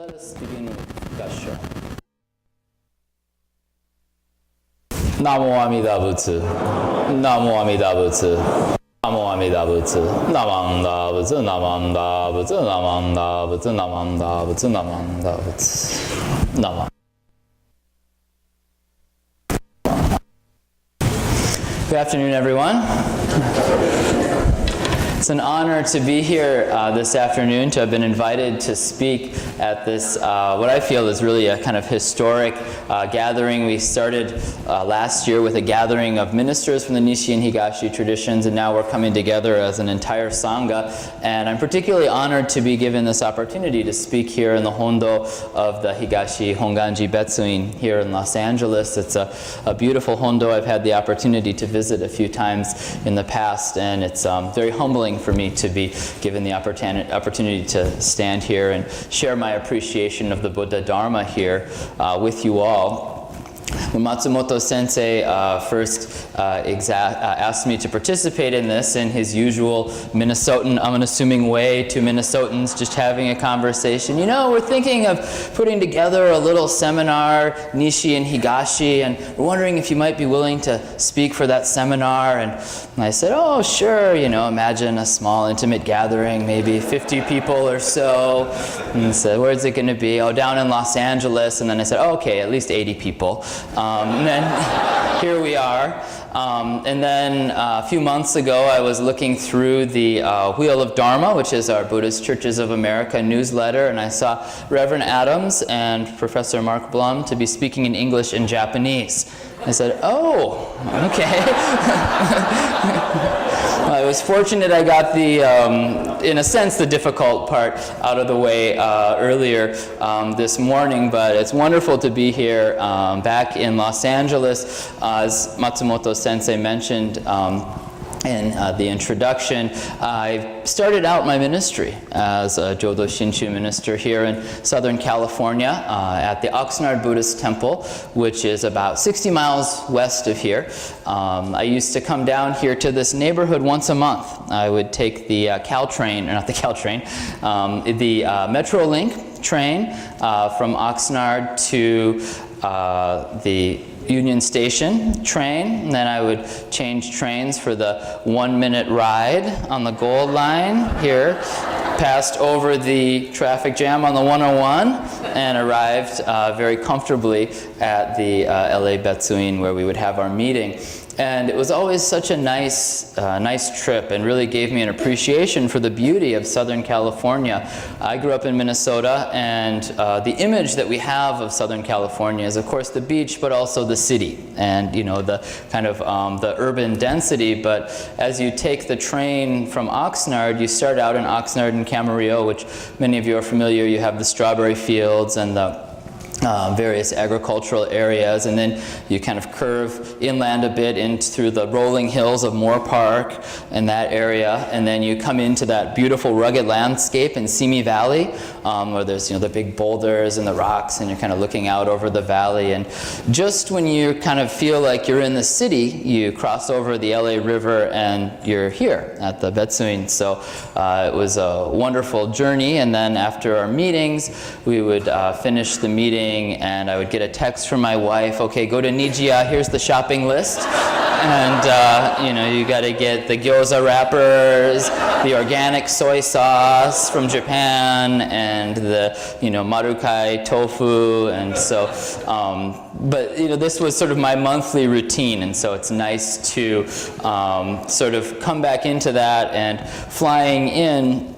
Let us begin with Higashi. Namo Amida Butsu. Namo Amida Butsu. Namo Amida Butsu. Namanda Butsu. Namanda Butsu. Namanda Butsu. Namanda Butsu. Namanda Butsu. Namanda. Good afternoon, everyone. It's an honor to be here this afternoon, to have been invited to speak at this, what I feel is really a kind of historic gathering. We started last year with a gathering of ministers from the Nishi and Higashi traditions, and now we're coming together as an entire Sangha. And I'm particularly honored to be given this opportunity to speak here in the Hondo of the Higashi Honganji Betsuin here in Los Angeles. It's a beautiful Hondo. I've had the opportunity to visit a few times in the past, and it's very humbling for me to be given the opportunity to stand here and share my appreciation of the Buddha Dharma here with you all. When Matsumoto Sensei first asked me to participate in this in his usual Minnesotan, I'm unassuming way to Minnesotans, just having a conversation, you know, we're thinking of putting together a little seminar, Nishi and Higashi, and we're wondering if you might be willing to speak for that seminar. And I said, oh, sure, you know, imagine a small, intimate gathering, maybe 50 people or so. And I said, where's it going to be? Oh, down in Los Angeles. And then I said, oh, okay, at least 80 people. And then here we are. And then a few months ago, I was looking through the Wheel of Dharma, which is our Buddhist Churches of America newsletter, and I saw Reverend Adams and Professor Mark Blum to be speaking in English and Japanese. I said, oh, okay. I was fortunate I got the, in a sense, the difficult part out of the way earlier this morning, but it's wonderful to be here back in Los Angeles. As Matsumoto Sensei mentioned in the introduction, I started out my ministry as a Jodo Shinshu minister here in Southern California at the Oxnard Buddhist Temple, which is about 60 miles west of here. I used to come down here to this neighborhood once a month. I would take the Caltrain, or not the Caltrain, the Metrolink train from Oxnard to the Union Station train, and then I would change trains for the 1-minute ride on the Gold Line here, passed over the traffic jam on the 101, and arrived very comfortably at the LA Betsuin where we would have our meeting. And it was always such a nice trip, and really gave me an appreciation for the beauty of Southern California. I grew up in Minnesota, and the image that we have of Southern California is, of course, the beach, but also the city, and you know, the kind of the urban density. But as you take the train from Oxnard, you start out in Oxnard and Camarillo, which many of you are familiar. You have the strawberry fields and the various agricultural areas, and then you kind of curve inland a bit through the rolling hills of Moore Park and that area, and then you come into that beautiful rugged landscape in Simi Valley, where there's, you know, the big boulders and the rocks, and you're kind of looking out over the valley. And just when you kind of feel like you're in the city, you cross over the LA River and you're here at the Betsuin. So it was a wonderful journey. And then after our meetings, we would finish the meeting, and I would get a text from my wife, okay, go to Nijiya, here's the shopping list. And, you know, you got to get the gyoza wrappers, the organic soy sauce from Japan, and the, you know, marukai tofu. And so, but, you know, this was sort of my monthly routine, and so it's nice to sort of come back into that. And flying in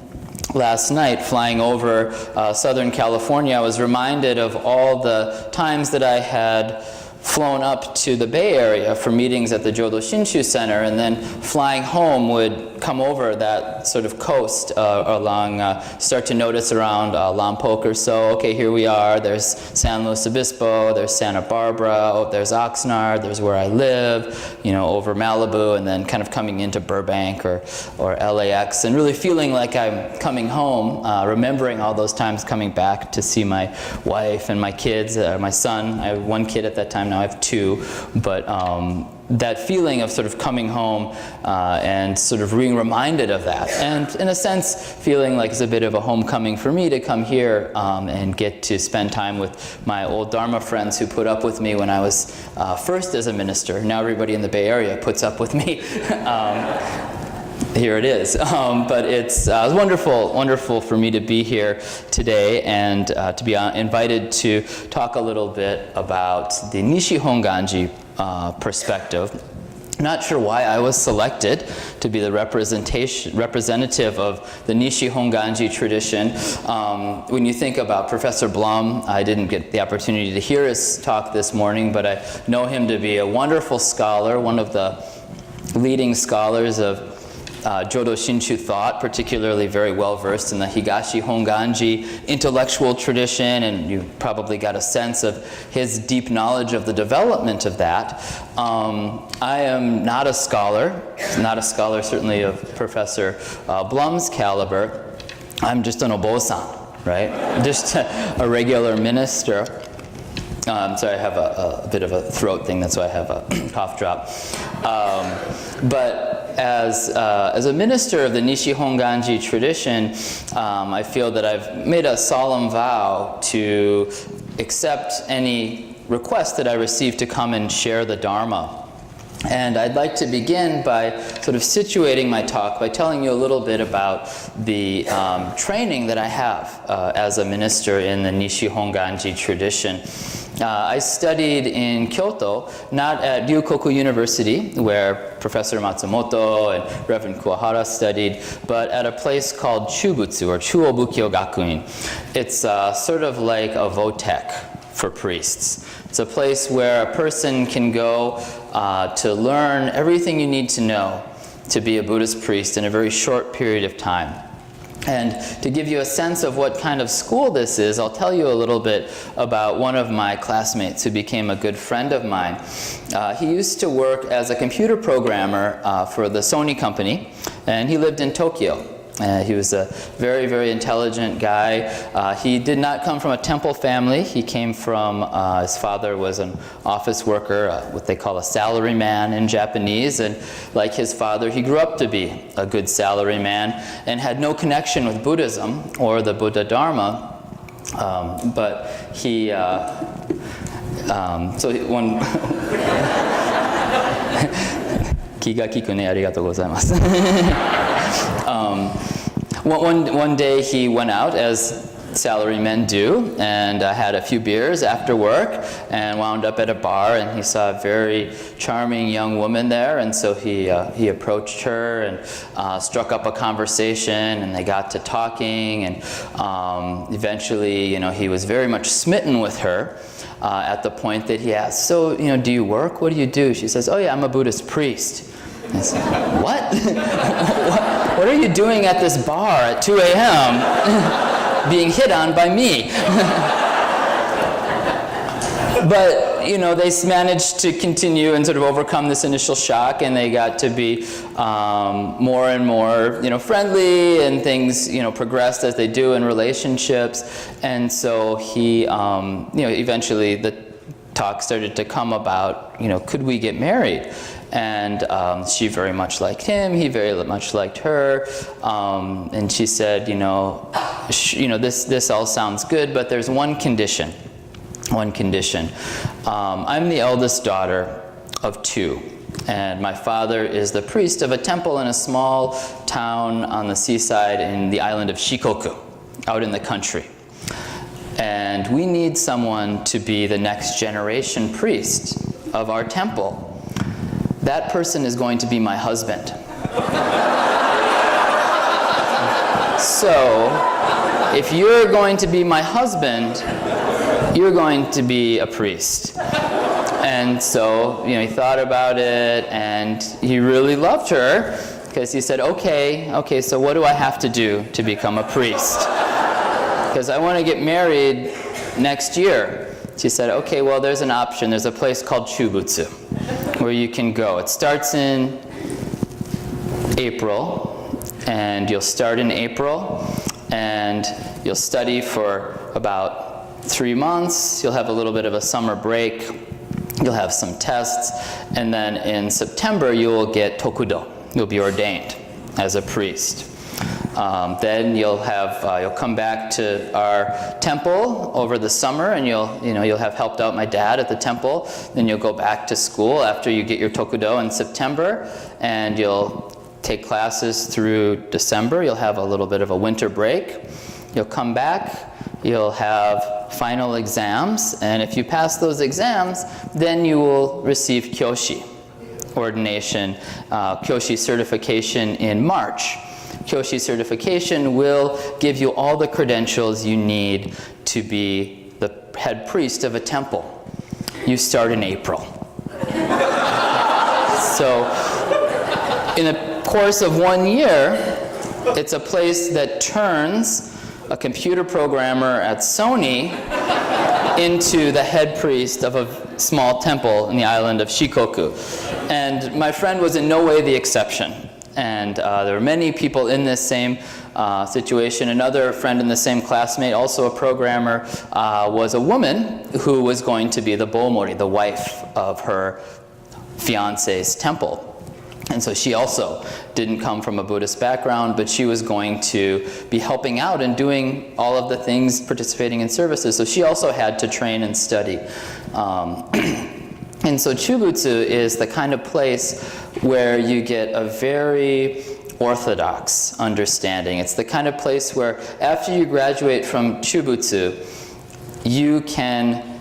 last night, flying over Southern California, I was reminded of all the times that I had flown up to the Bay Area for meetings at the Jodo Shinshu Center, and then flying home would come over that sort of coast along, start to notice around Lompoc or so, okay, here we are, there's San Luis Obispo, there's Santa Barbara, oh, there's Oxnard, there's where I live, you know, over Malibu, and then kind of coming into Burbank or LAX, and really feeling like I'm coming home, remembering all those times coming back to see my wife and my kids, my son. I have one kid at that time, now I have two, but that feeling of sort of coming home and sort of being reminded of that. And in a sense, feeling like it's a bit of a homecoming for me to come here and get to spend time with my old Dharma friends who put up with me when I was first as a minister. Now everybody in the Bay Area puts up with me. Here it is. But it's wonderful for me to be here today and to be invited to talk a little bit about the Nishihonganji perspective. Not sure why I was selected to be the representative of the Nishihonganji tradition. When you think about Professor Blum, I didn't get the opportunity to hear his talk this morning, but I know him to be a wonderful scholar, one of the leading scholars of Jodo Shinshu thought, particularly very well versed in the Higashi Honganji intellectual tradition, and you probably got a sense of his deep knowledge of the development of that. I am not a scholar certainly of Professor Blum's caliber. I'm just an obosan, right? Just a regular minister. Sorry, I have a bit of a throat thing, that's why I have a cough drop. But as a minister of the Nishihonganji tradition, I feel that I've made a solemn vow to accept any request that I receive to come and share the Dharma. And I'd like to begin by sort of situating my talk by telling you a little bit about the training that I have as a minister in the Nishihonganji tradition. I studied in Kyoto, not at Ryukoku University, where Professor Matsumoto and Reverend Kuwahara studied, but at a place called Chubutsu, or Chuobukyo Gakuin. It's sort of like a Votech for priests. It's a place where a person can go to learn everything you need to know to be a Buddhist priest in a very short period of time. And to give you a sense of what kind of school this is, I'll tell you a little bit about one of my classmates who became a good friend of mine. He used to work as a computer programmer for the Sony company, and he lived in Tokyo. He was a very, very intelligent guy. He did not come from a temple family. He came from, his father was an office worker, what they call a salaryman in Japanese. And like his father, he grew up to be a good salaryman and had no connection with Buddhism or the Buddha Dharma. But he, one... 気が利くね、ありがとうございます。One day he went out, as salarymen do, and had a few beers after work and wound up at a bar, and he saw a very charming young woman there, and so he approached her and struck up a conversation, and they got to talking, and eventually, he was very much smitten with her at the point that he asked, so, do you work? What do you do? She says, oh yeah, I'm a Buddhist priest. I said, what? What are you doing at this bar at 2 a.m. being hit on by me? But, they managed to continue and sort of overcome this initial shock, and they got to be more and more, friendly, and things, progressed as they do in relationships. And so he, eventually the talk started to come about, could we get married? And she very much liked him, he very much liked her, and she said, this all sounds good, but there's one condition. I'm the eldest daughter of 2, and my father is the priest of a temple in a small town on the seaside in the island of Shikoku, out in the country. And we need someone to be the next generation priest of our temple. That person is going to be my husband. So, if you're going to be my husband, you're going to be a priest. And so, he thought about it, and he really loved her, because he said, okay, so what do I have to do to become a priest? Because I want to get married next year. She said, okay, well, there's an option. There's a place called Chubutsu where you can go. It starts in April, and you'll start in April, and you'll study for about 3 months. You'll have a little bit of a summer break, You'll have some tests, and then in September you'll get tokudo. You'll be ordained as a priest. Then you'll come back to our temple over the summer, and you'll have helped out my dad at the temple. Then you'll go back to school after you get your tokudo in September, and you'll take classes through December. You'll have a little bit of a winter break. You'll come back. You'll have final exams, and if you pass those exams, then you will receive kyoshi ordination, kyoshi certification in March. Kyoshi certification will give you all the credentials you need to be the head priest of a temple. You start in April. So, in the course of 1 year, it's a place that turns a computer programmer at Sony into the head priest of a small temple in the island of Shikoku. And my friend was in no way the exception. And there were many people in this same situation. Another friend in the same classmate, also a programmer, was a woman who was going to be the Bomori, the wife of her fiance's temple. And so she also didn't come from a Buddhist background, but she was going to be helping out and doing all of the things, participating in services. So she also had to train and study. And so Chubutsu is the kind of place where you get a very orthodox understanding. It's the kind of place where after you graduate from Chubutsu, you can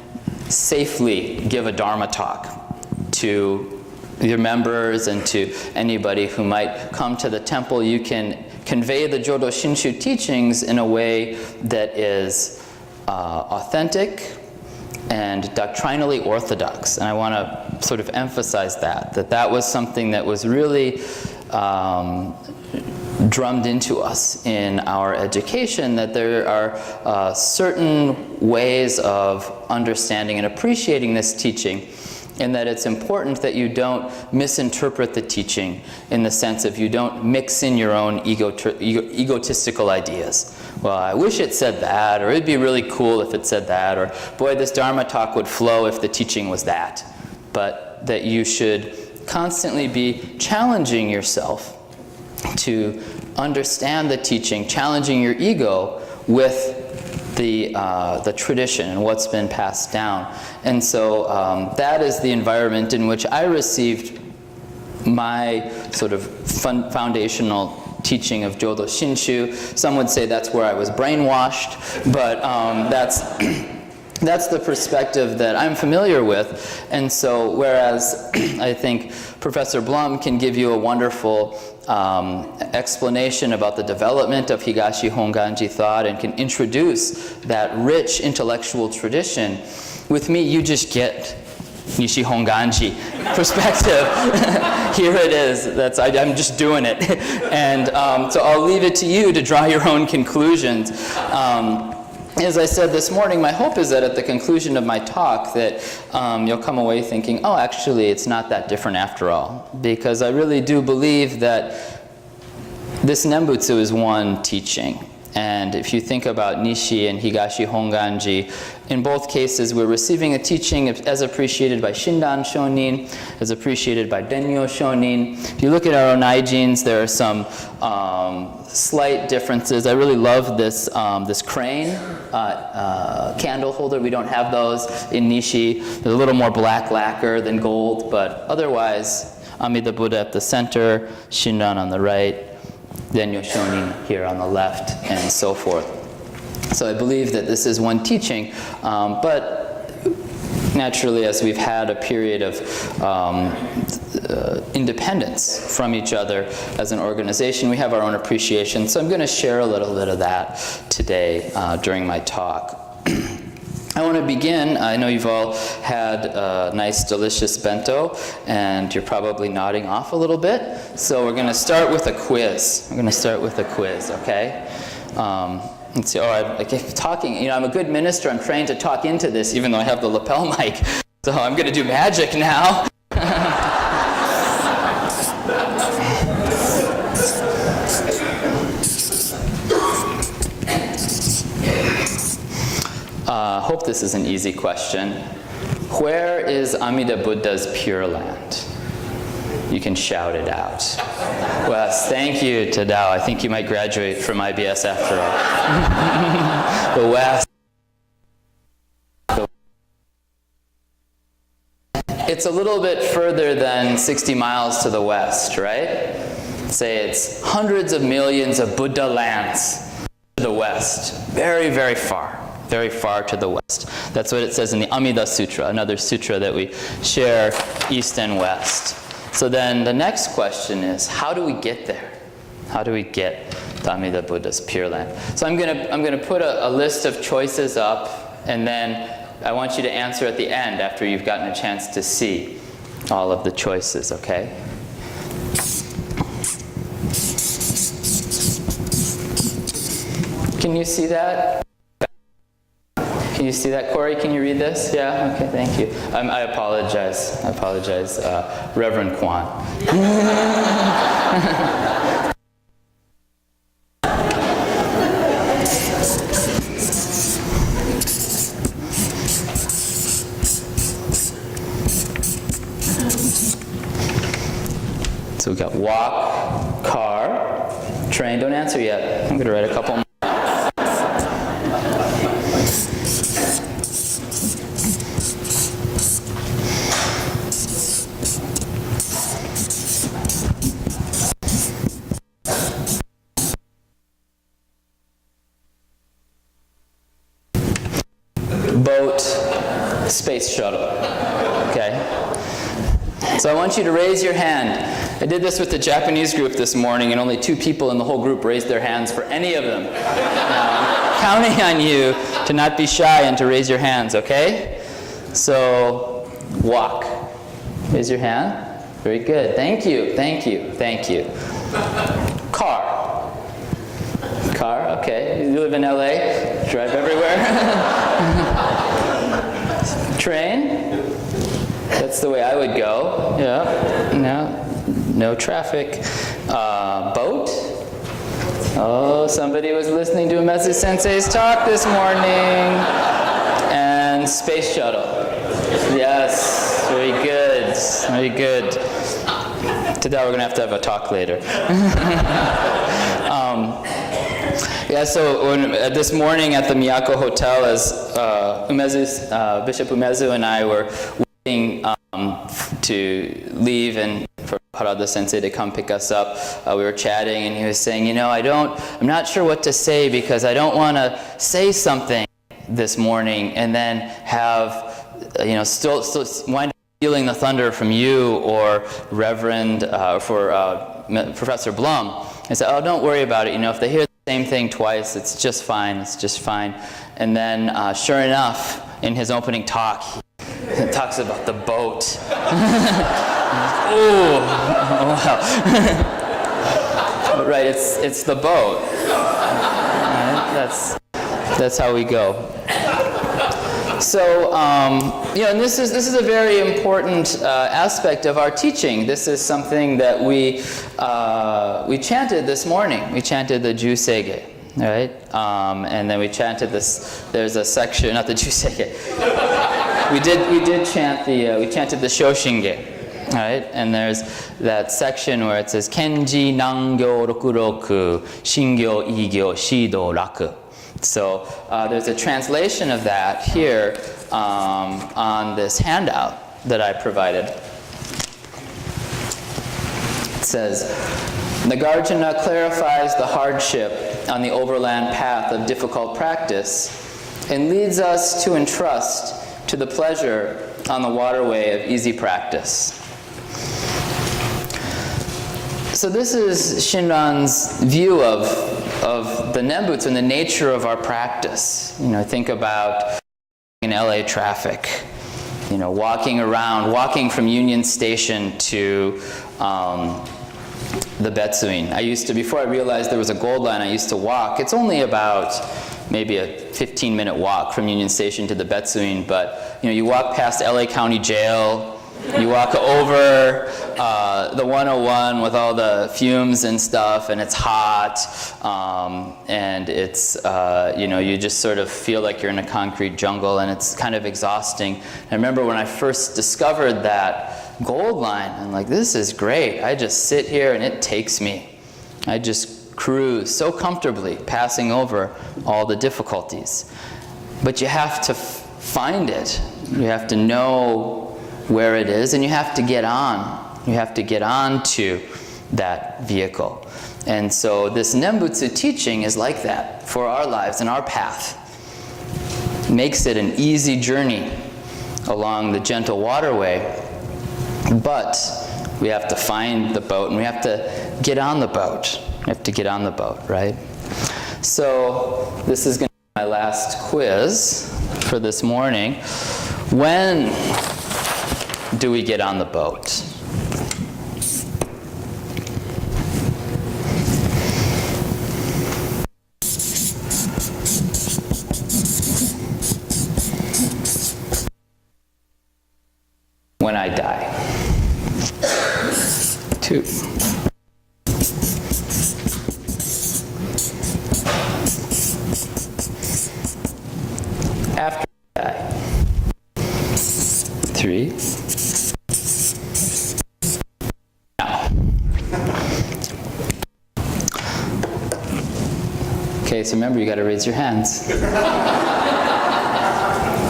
safely give a Dharma talk to your members and to anybody who might come to the temple. You can convey the Jodo Shinshu teachings in a way that is authentic and doctrinally orthodox. And I want to sort of emphasize that was something that was really drummed into us in our education, that there are certain ways of understanding and appreciating this teaching, and that it's important that you don't misinterpret the teaching in the sense of you don't mix in your own egotistical ideas. Well, I wish it said that, or it'd be really cool if it said that, or boy, this Dharma talk would flow if the teaching was that. But that you should constantly be challenging yourself to understand the teaching, challenging your ego with the tradition and what's been passed down. And so that is the environment in which I received my sort of foundational teaching of Jodo Shinshu. Some would say that's where I was brainwashed, but that's the perspective that I'm familiar with. And so whereas I think Professor Blum can give you a wonderful explanation about the development of Higashi Honganji thought and can introduce that rich intellectual tradition, with me you just get Nishi Honganji perspective. Here it is. I'm just doing it. And so I'll leave it to you to draw your own conclusions. As I said this morning, my hope is that at the conclusion of my talk that you'll come away thinking, oh, actually, it's not that different after all. Because I really do believe that this Nembutsu is one teaching. And if you think about Nishi and Higashi Honganji, in both cases we're receiving a teaching as appreciated by Shindan Shonin, as appreciated by Denyo Shonin. If you look at our Onaijins, there are some slight differences. I really love this crane candle holder. We don't have those in Nishi. There's a little more black lacquer than gold, but otherwise, Amida Buddha at the center, Shindan on the right, Denyo Shonin here on the left, and so forth. So I believe that this is one teaching, but naturally, as we've had a period of independence from each other as an organization, we have our own appreciation. So I'm going to share a little bit of that today during my talk. I want to begin. I know you've all had a nice, delicious bento, and you're probably nodding off a little bit. So we're going to start with a quiz. Okay? Let's see. I keep talking. You know, I'm a good minister. I'm trained to talk into this, even though I have the lapel mic. So I'm going to do magic now. Hope this is an easy question. Where is Amida Buddha's Pure Land? You can shout it out. Wes, thank you, Tadao. I think you might graduate from IBS after all. The West. It's a little bit further than 60 miles to the west, right? Say it's hundreds of millions of Buddha lands to the west. Very, very far to the west. That's what it says in the Amida Sutra, another sutra that we share east and west. So then the next question is, how do we get there? How do we get to Amida Buddha's Pure Land? So I'm gonna put a list of choices up, and then I want you to answer at the end after you've gotten a chance to see all of the choices, okay? Can you see that? Can you see that, Corey? Can you read this? Yeah? Okay, thank you. I apologize. Reverend Kwan. So we got walk, car, train. Don't answer yet. I'm going to write a couple more. Boat, space shuttle. Okay? So I want you to raise your hand. I did this with the Japanese group this morning, and only 2 people in the whole group raised their hands for any of them. Now, I'm counting on you to not be shy and to raise your hands, okay? So, walk. Raise your hand. Very good. Thank you, thank you, thank you. Car. Car, okay. You live in LA? Drive everywhere? Train? That's the way I would go. Yeah. No traffic. Boat? Oh, somebody was listening to Umezu Sensei's talk this morning. And space shuttle. Yes, very good. Very good. Today we're going to have a talk later. Yeah, so this morning at the Miyako Hotel, as Bishop Umezu and I were waiting to leave and for Harada Sensei to come pick us up, we were chatting, and he was saying, you know, I'm not sure what to say, because I don't want to say something this morning and then have, still wind up feeling the thunder from you or Reverend, Professor Blum. I said, oh, don't worry about it. If they hear the same thing twice, it's just fine. It's just fine. And then, sure enough, in his opening talk, he talks about the boat. Ooh, wow. Right, it's the boat. Right? That's how we go. So, and this is a very important aspect of our teaching. This is something that we chanted this morning. We chanted the Jusege, right? And then we chanted this. There's a section, not the Jusege. We chanted the Shoshinge. Right? And there's that section where it says Kenji Nangyo Rokuroku Shingyo Igyo Shido Raku. So there's a translation of that here on this handout that I provided. It says, Nagarjuna clarifies the hardship on the overland path of difficult practice and leads us to entrust to the pleasure on the waterway of easy practice. So this is Shinran's view of the Nembutsu and the nature of our practice. Think about in LA traffic, walking from Union Station to the Betsuin. Before I realized there was a gold line, I used to walk. It's only about maybe a 15-minute walk from Union Station to the Betsuin, but you walk past LA County Jail, You walk over the 101 with all the fumes and stuff, and it's hot, and it's, you just sort of feel like you're in a concrete jungle, and it's kind of exhausting. I remember when I first discovered that gold line, I'm like, this is great. I just sit here and it takes me. I just cruise so comfortably, passing over all the difficulties. But you have to find it. You have to know where it is, and you have to get on. You have to get on to that vehicle. And so this Nembutsu teaching is like that for our lives and our path. It makes it an easy journey along the gentle waterway, but we have to find the boat, and we have to get on the boat. We have to get on the boat, right? So this is going to be my last quiz for this morning. When do we get on the boat? When I die. 2. After I die. 3. Okay, so remember, you got to raise your hands.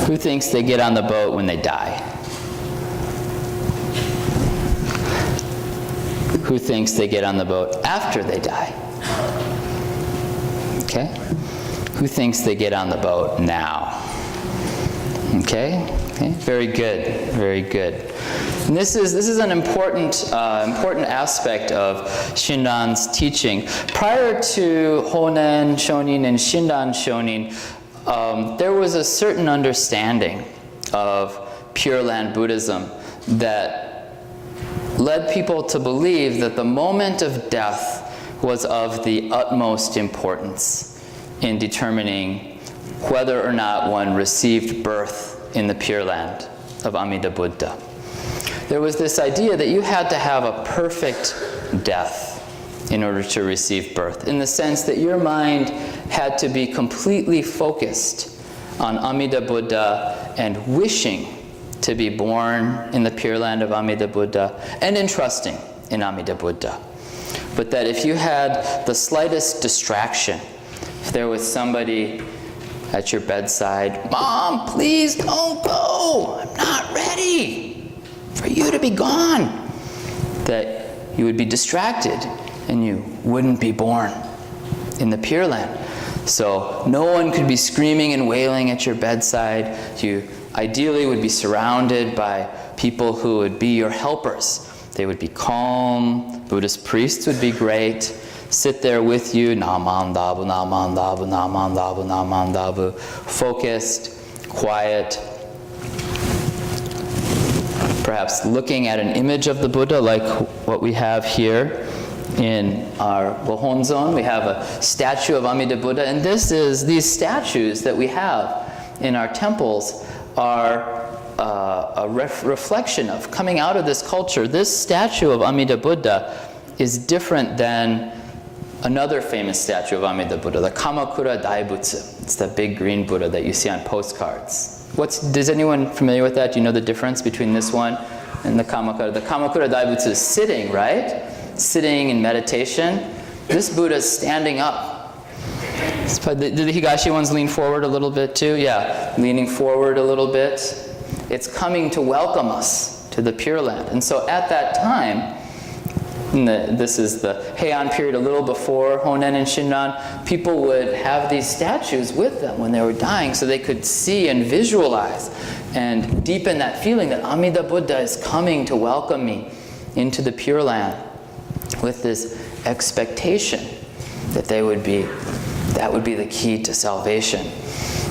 Who thinks they get on the boat when they die? Who thinks they get on the boat after they die? Okay. Who thinks they get on the boat now? Okay. Okay. Very good. Very good. And this is an important aspect of Shinran's teaching. Prior to Honen Shonin and Shinran Shonin, there was a certain understanding of Pure Land Buddhism that led people to believe that the moment of death was of the utmost importance in determining whether or not one received birth in the Pure Land of Amida Buddha. There was this idea that you had to have a perfect death in order to receive birth, in the sense that your mind had to be completely focused on Amida Buddha and wishing to be born in the Pure Land of Amida Buddha and entrusting in Amida Buddha. But that if you had the slightest distraction, if there was somebody at your bedside, "Mom, please don't go, I'm not ready for you to be gone," that you would be distracted and you wouldn't be born in the Pure Land. So no one could be screaming and wailing at your bedside. You ideally would be surrounded by people who would be your helpers. They would be calm. Buddhist priests would be great. Sit there with you, naman dabu, naman dabu, naman dabu, naman dabu. Focused, quiet. Perhaps looking at an image of the Buddha like what we have here in our Gohonzon. We have a statue of Amida Buddha, and these statues that we have in our temples are a reflection of coming out of this culture. This statue of Amida Buddha is different than another famous statue of Amida Buddha, the Kamakura Daibutsu. It's the big green Buddha that you see on postcards. Is anyone familiar with that? Do you know the difference between this one and the Kamakura? The Kamakura Daibutsu is sitting, right? Sitting in meditation. This Buddha is standing up. Did the Higashi ones lean forward a little bit too? Yeah, leaning forward a little bit. It's coming to welcome us to the Pure Land. And so at that time, this is the Heian period, a little before Honen and Shinran, people would have these statues with them when they were dying so they could see and visualize and deepen that feeling that Amida Buddha is coming to welcome me into the Pure Land, with this expectation that that would be the key to salvation.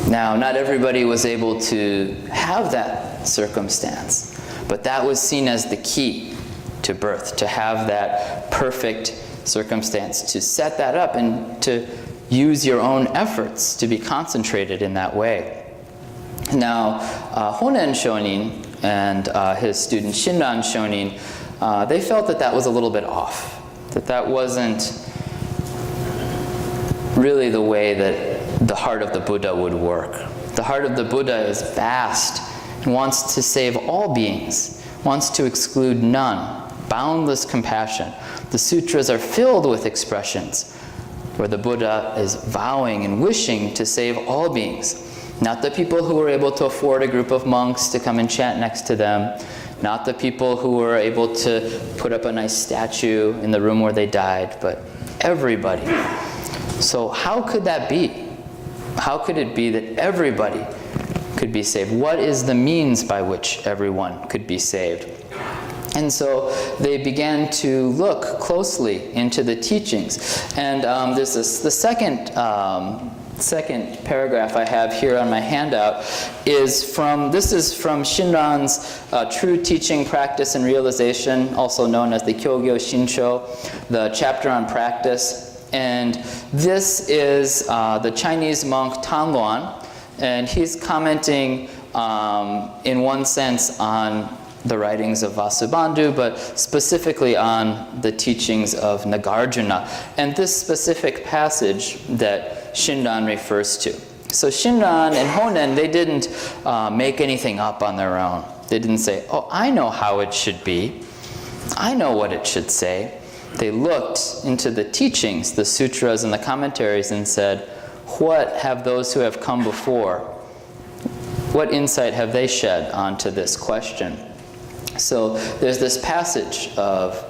Now, not everybody was able to have that circumstance, but that was seen as the key to birth, to have that perfect circumstance, to set that up and to use your own efforts to be concentrated in that way. Now, Honen Shonin and his student Shinran Shonin, they felt that that was a little bit off, that that wasn't really the way that the heart of the Buddha would work. The heart of the Buddha is vast and wants to save all beings, wants to exclude none, boundless compassion. The sutras are filled with expressions where the Buddha is vowing and wishing to save all beings. Not the people who were able to afford a group of monks to come and chant next to them, not the people who were able to put up a nice statue in the room where they died, but everybody. So how could that be? How could it be that everybody could be saved? What is the means by which everyone could be saved? And so they began to look closely into the teachings. And there's the second paragraph I have here on my handout is from Shinran's True Teaching, Practice, and Realization, also known as the Kyogyo Shinsho, the chapter on practice. And this is the Chinese monk Tanluan, and he's commenting in one sense on the writings of Vasubandhu, but specifically on the teachings of Nagarjuna, and this specific passage that Shinran refers to. So Shinran and Honen, they didn't make anything up on their own. They didn't say, oh, I know how it should be. I know what it should say. They looked into the teachings, the sutras and the commentaries, and said, what have those who have come before, what insight have they shed onto this question? So there's this passage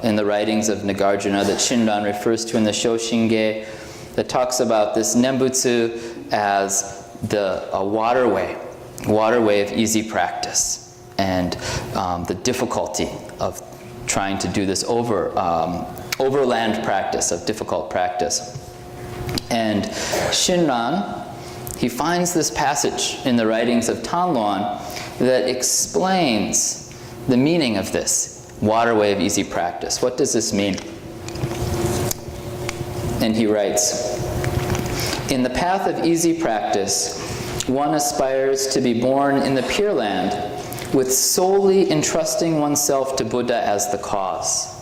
in the writings of Nagarjuna that Shinran refers to in the Shoshinge that talks about this Nembutsu as a waterway of easy practice, and the difficulty of trying to do this overland practice, of difficult practice. And Shinran, he finds this passage in the writings of Tanluan that explains the meaning of this waterway of easy practice. What does this mean? And he writes, in the path of easy practice, one aspires to be born in the Pure Land with solely entrusting oneself to Buddha as the cause.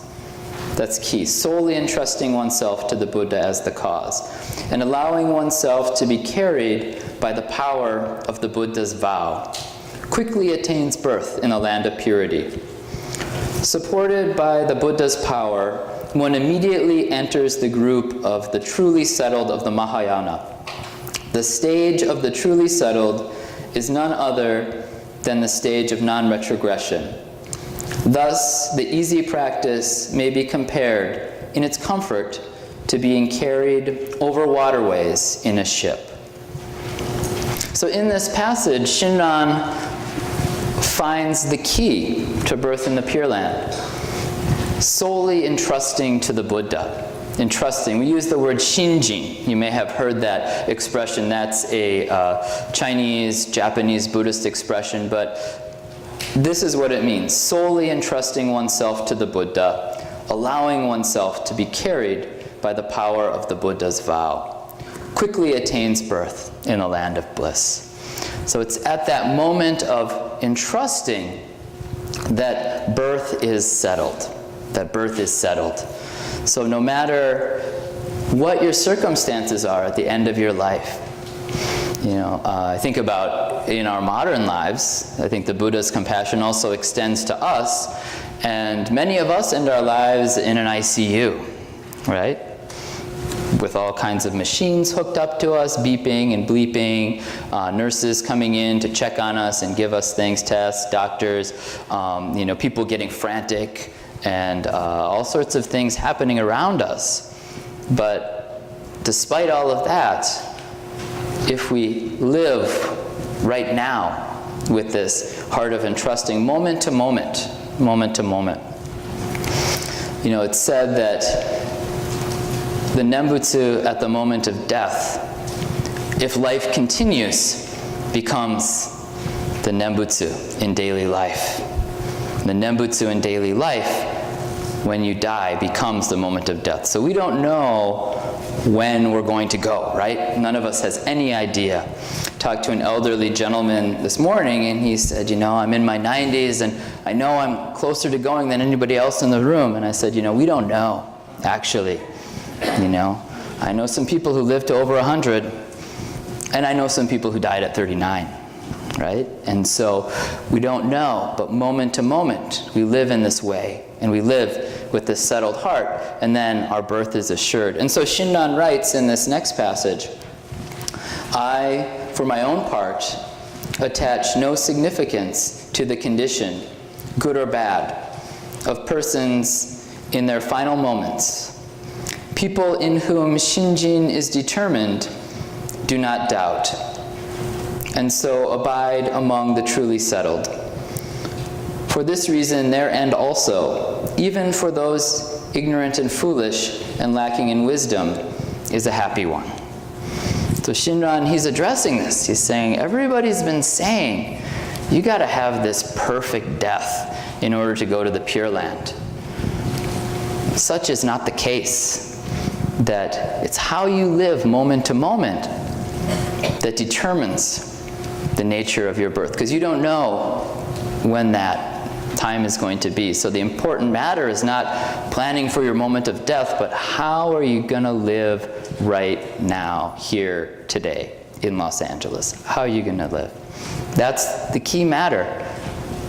That's key, solely entrusting oneself to the Buddha as the cause, and allowing oneself to be carried by the power of the Buddha's vow, quickly attains birth in a land of purity. Supported by the Buddha's power, one immediately enters the group of the truly settled of the Mahayana. The stage of the truly settled is none other than the stage of non-retrogression. Thus, the easy practice may be compared in its comfort to being carried over waterways in a ship. So in this passage, Shinran finds the key to birth in the Pure Land, solely entrusting to the Buddha. Entrusting. We use the word shinjin. You may have heard that expression. That's a Chinese, Japanese, Buddhist expression, but this is what it means. Solely entrusting oneself to the Buddha, allowing oneself to be carried by the power of the Buddha's vow. Quickly attains birth in a land of bliss. So it's at that moment of entrusting that birth is settled. That birth is settled. So no matter what your circumstances are at the end of your life, I think about in our modern lives, I think the Buddha's compassion also extends to us, and many of us end our lives in an ICU, right? With all kinds of machines hooked up to us, beeping and bleeping, nurses coming in to check on us and give us things, tests, doctors, people getting frantic, and all sorts of things happening around us. But despite all of that, if we live right now with this heart of entrusting moment to moment, it's said that the Nembutsu at the moment of death, if life continues, becomes the Nembutsu in daily life. The Nembutsu in daily life, when you die, becomes the moment of death. So we don't know when we're going to go, right? None of us has any idea. Talked to an elderly gentleman this morning, and he said, I'm in my 90s, and I know I'm closer to going than anybody else in the room. And I said, we don't know, actually. I know some people who lived to over 100, and I know some people who died at 39, right? And so we don't know, but moment to moment, we live in this way, and we live with this settled heart, and then our birth is assured. And so Shinran writes in this next passage, I, for my own part, attach no significance to the condition, good or bad, of persons in their final moments. People in whom Shinjin is determined do not doubt, and so abide among the truly settled. For this reason, their end also, even for those ignorant and foolish and lacking in wisdom, is a happy one. So Shinran, he's addressing this. He's saying, everybody's been saying, you got to have this perfect death in order to go to the Pure Land. Such is not the case. That it's how you live moment to moment that determines the nature of your birth. Because you don't know when that time is going to be. So the important matter is not planning for your moment of death, but how are you going to live right now, here, today, in Los Angeles? How are you going to live? That's the key matter.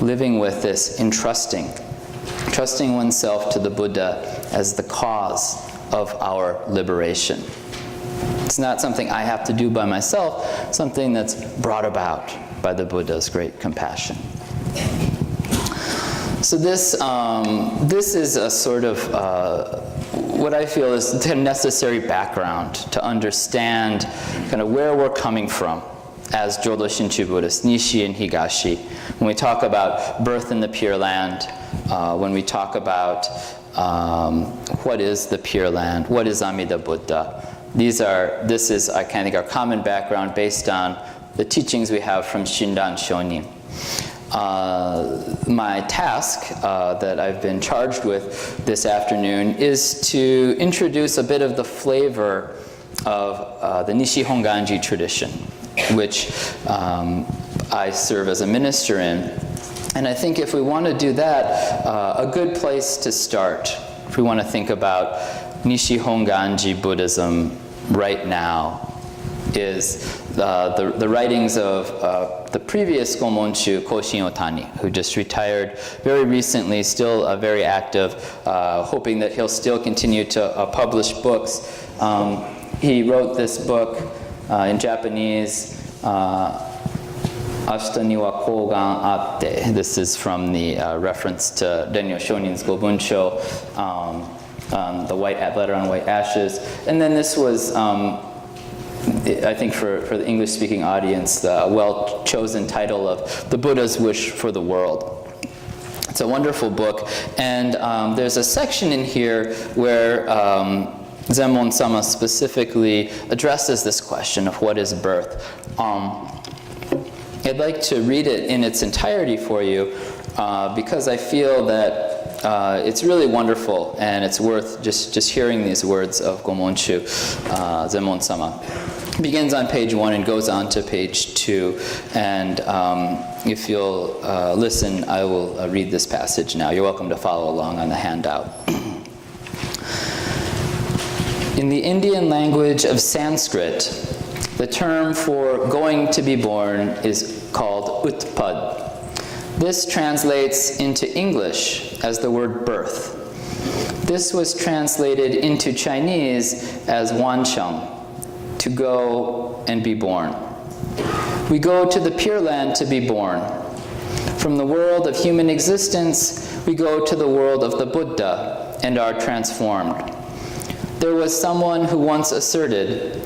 Living with this in trusting oneself to the Buddha as the cause of our liberation. It's not something I have to do by myself, something that's brought about by the Buddha's great compassion. So this is a sort of what I feel is the necessary background to understand kind of where we're coming from as Jodo Shinshu Buddhists, Nishi and Higashi. When we talk about birth in the Pure Land, when we talk about what is the Pure Land, what is Amida Buddha, this is, I think, our common background based on the teachings we have from Shinran Shonin. My task that I've been charged with this afternoon is to introduce a bit of the flavor of the Nishi Honganji tradition, which I serve as a minister in. And I think if we want to do that, a good place to start, if we want to think about Nishi Honganji Buddhism right now, is the writings of the previous Gomonchu, Koshin Otani, who just retired very recently, still very active, hoping that he'll still continue to publish books. He wrote this book in Japanese, Ashita ni wa kogan atte. This is from the reference to Renyo Shonin's Gobuncho, the white letter on white ashes. And then this was, I think for the English-speaking audience, the well-chosen title of The Buddha's Wish for the World. It's a wonderful book, and there's a section in here where Zenmon-sama specifically addresses this question of what is birth. I'd like to read it in its entirety for you because I feel that it's really wonderful and it's worth just hearing these words of Gomonchu Zenmon-sama. It begins on page 1 and goes on to page 2. And if you'll listen, I will read this passage now. You're welcome to follow along on the handout. In the Indian language of Sanskrit, the term for going to be born is called utpad. This translates into English as the word birth. This was translated into Chinese as wancheng, to go and be born. We go to the Pure Land to be born. From the world of human existence, we go to the world of the Buddha and are transformed. There was someone who once asserted,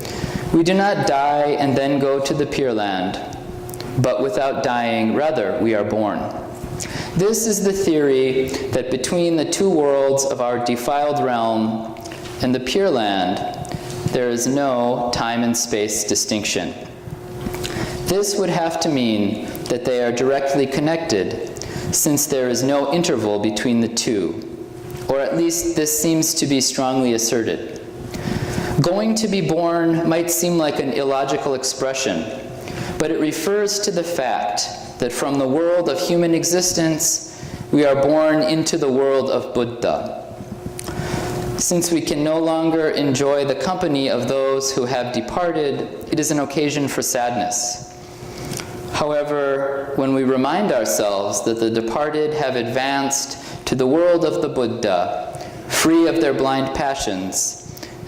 "We do not die and then go to the Pure Land, but without dying, rather, we are born." This is the theory that between the two worlds of our defiled realm and the Pure Land, there is no time and space distinction. This would have to mean that they are directly connected, since there is no interval between the two, or at least this seems to be strongly asserted. Going to be born might seem like an illogical expression, but it refers to the fact that from the world of human existence, we are born into the world of Buddha. Since we can no longer enjoy the company of those who have departed, it is an occasion for sadness. However, when we remind ourselves that the departed have advanced to the world of the Buddha, free of their blind passions,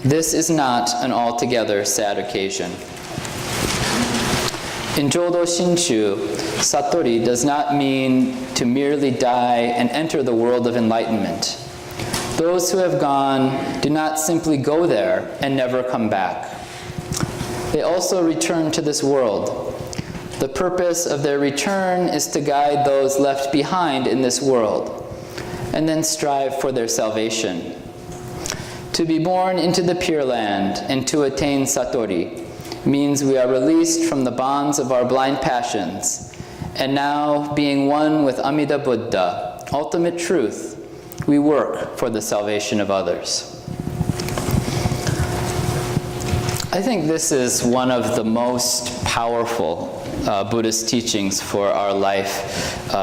this is not an altogether sad occasion. In Jodo Shinshu, Satori does not mean to merely die and enter the world of enlightenment. Those who have gone do not simply go there and never come back. They also return to this world. The purpose of their return is to guide those left behind in this world, and then strive for their salvation. To be born into the Pure Land and to attain Satori means we are released from the bonds of our blind passions, and now, being one with Amida Buddha, ultimate truth, we work for the salvation of others. I think this is one of the most powerful Buddhist teachings for our life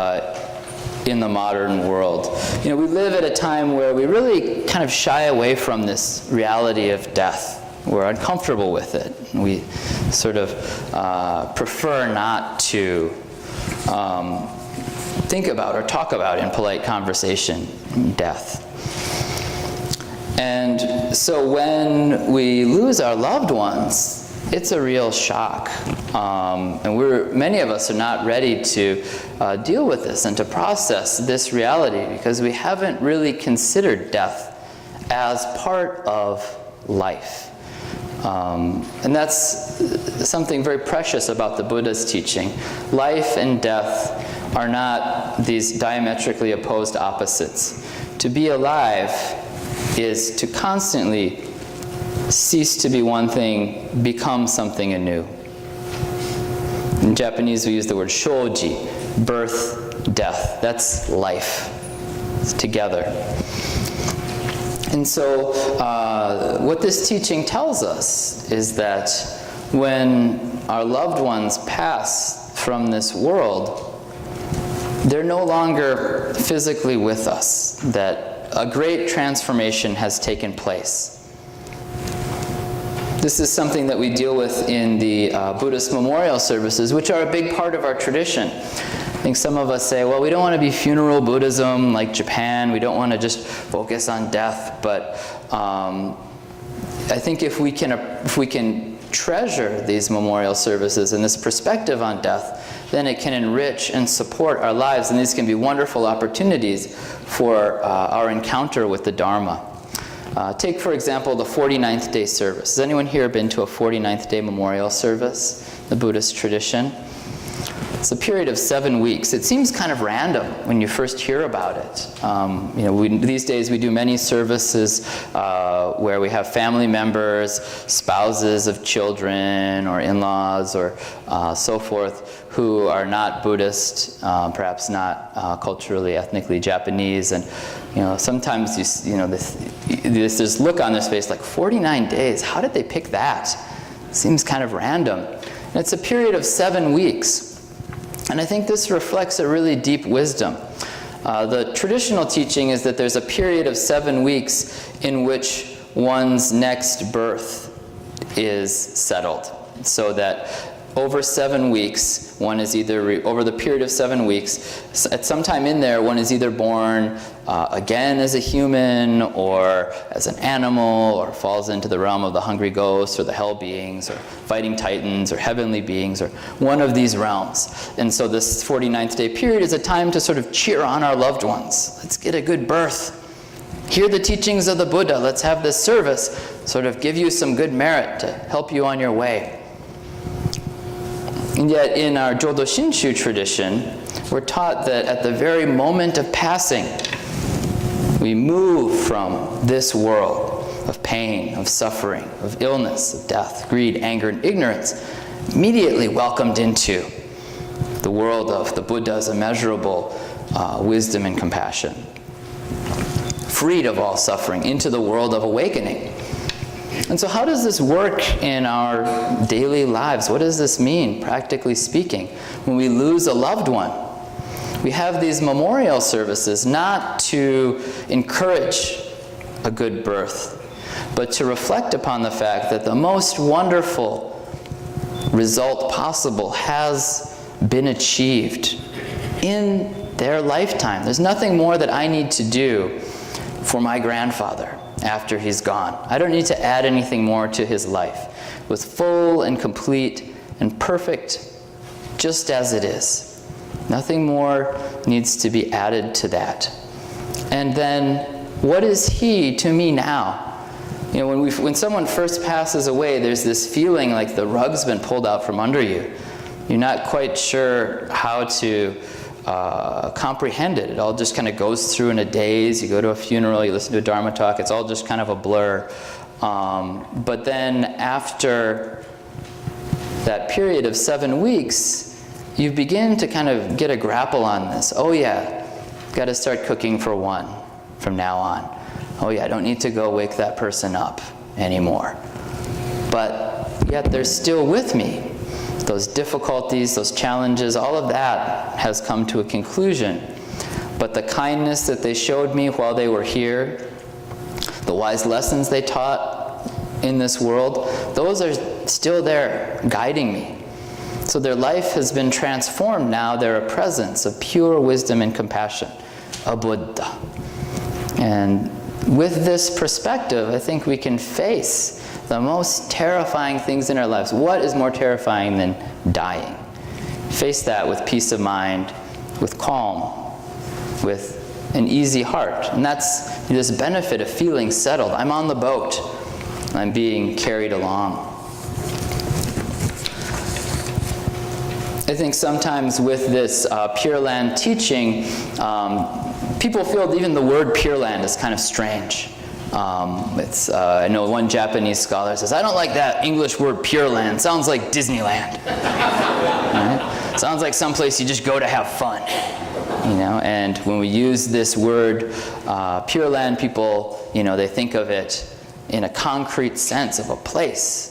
in the modern world. You know, we live at a time where we really kind of shy away from this reality of death. We're uncomfortable with it. We sort of prefer not to think about or talk about in polite conversation death. And so when we lose our loved ones, it's a real shock. And many of us are not ready to deal with this and to process this reality because we haven't really considered death as part of life. And that's something very precious about the Buddha's teaching. Life and death are not these diametrically opposed opposites. To be alive is to constantly cease to be one thing, become something anew. In Japanese, we use the word shoji, birth, death. That's life. It's together. And so what this teaching tells us is that when our loved ones pass from this world, they're no longer physically with us, that a great transformation has taken place. This is something that we deal with in the Buddhist memorial services, which are a big part of our tradition. I think some of us say, well, we don't want to be funeral Buddhism like Japan. We don't want to just focus on death. But I think if we can treasure these memorial services and this perspective on death, then it can enrich and support our lives. And these can be wonderful opportunities for our encounter with the Dharma. Take, for example, the 49th day service. Has anyone here been to a 49th day memorial service, the Buddhist tradition? It's a period of 7 weeks. It seems kind of random when you first hear about it. These days we do many services where we have family members, spouses of children or in-laws or so forth who are not Buddhist, perhaps not culturally, ethnically Japanese, and sometimes there's this look on their face like 49 days. How did they pick that? Seems kind of random. And it's a period of 7 weeks. And I think this reflects a really deep wisdom. The traditional teaching is that there's a period of 7 weeks in which one's next birth is settled. So that over 7 weeks, one is either, over the period of 7 weeks, at some time in there, one is either born again as a human or as an animal, or falls into the realm of the hungry ghosts or the hell beings or fighting titans or heavenly beings or one of these realms. And so this 49th day period is a time to sort of cheer on our loved ones. Let's get a good birth. Hear the teachings of the Buddha. Let's have this service sort of give you some good merit to help you on your way. And yet in our Jodo Shinshu tradition, we're taught that at the very moment of passing, we move from this world of pain, of suffering, of illness, of death, greed, anger, and ignorance, immediately welcomed into the world of the Buddha's immeasurable wisdom and compassion. Freed of all suffering, into the world of awakening. And so how does this work in our daily lives? What does this mean, practically speaking, when we lose a loved one? We have these memorial services not to encourage a good birth, but to reflect upon the fact that the most wonderful result possible has been achieved in their lifetime. There's nothing more that I need to do for my grandfather after he's gone. I don't need to add anything more to his life. It was full and complete and perfect just as it is. Nothing more needs to be added to that. And then, what is he to me now? You know, when someone first passes away, there's this feeling like the rug's been pulled out from under you. You're not quite sure how to comprehend it. It all just kind of goes through in a daze. You go to a funeral, you listen to a Dharma talk, it's all just kind of a blur. But then after that period of 7 weeks, you begin to kind of get a grapple on this. Oh yeah, got to start cooking for one from now on. Oh yeah, I don't need to go wake that person up anymore. But yet they're still with me. Those difficulties, those challenges, all of that has come to a conclusion. But the kindness that they showed me while they were here, the wise lessons they taught in this world, those are still there guiding me. So their life has been transformed now. They're a presence of pure wisdom and compassion, a Buddha. And with this perspective, I think we can face the most terrifying things in our lives. What is more terrifying than dying? Face that with peace of mind, with calm, with an easy heart. And that's this benefit of feeling settled. I'm on the boat. I'm being carried along. I think sometimes with this Pure Land teaching, people feel even the word Pure Land is kind of strange. I know one Japanese scholar says, I don't like that English word Pure Land. Sounds like Disneyland. Right? Sounds like someplace you just go to have fun. You know, and when we use this word Pure Land, people, they think of it in a concrete sense of a place.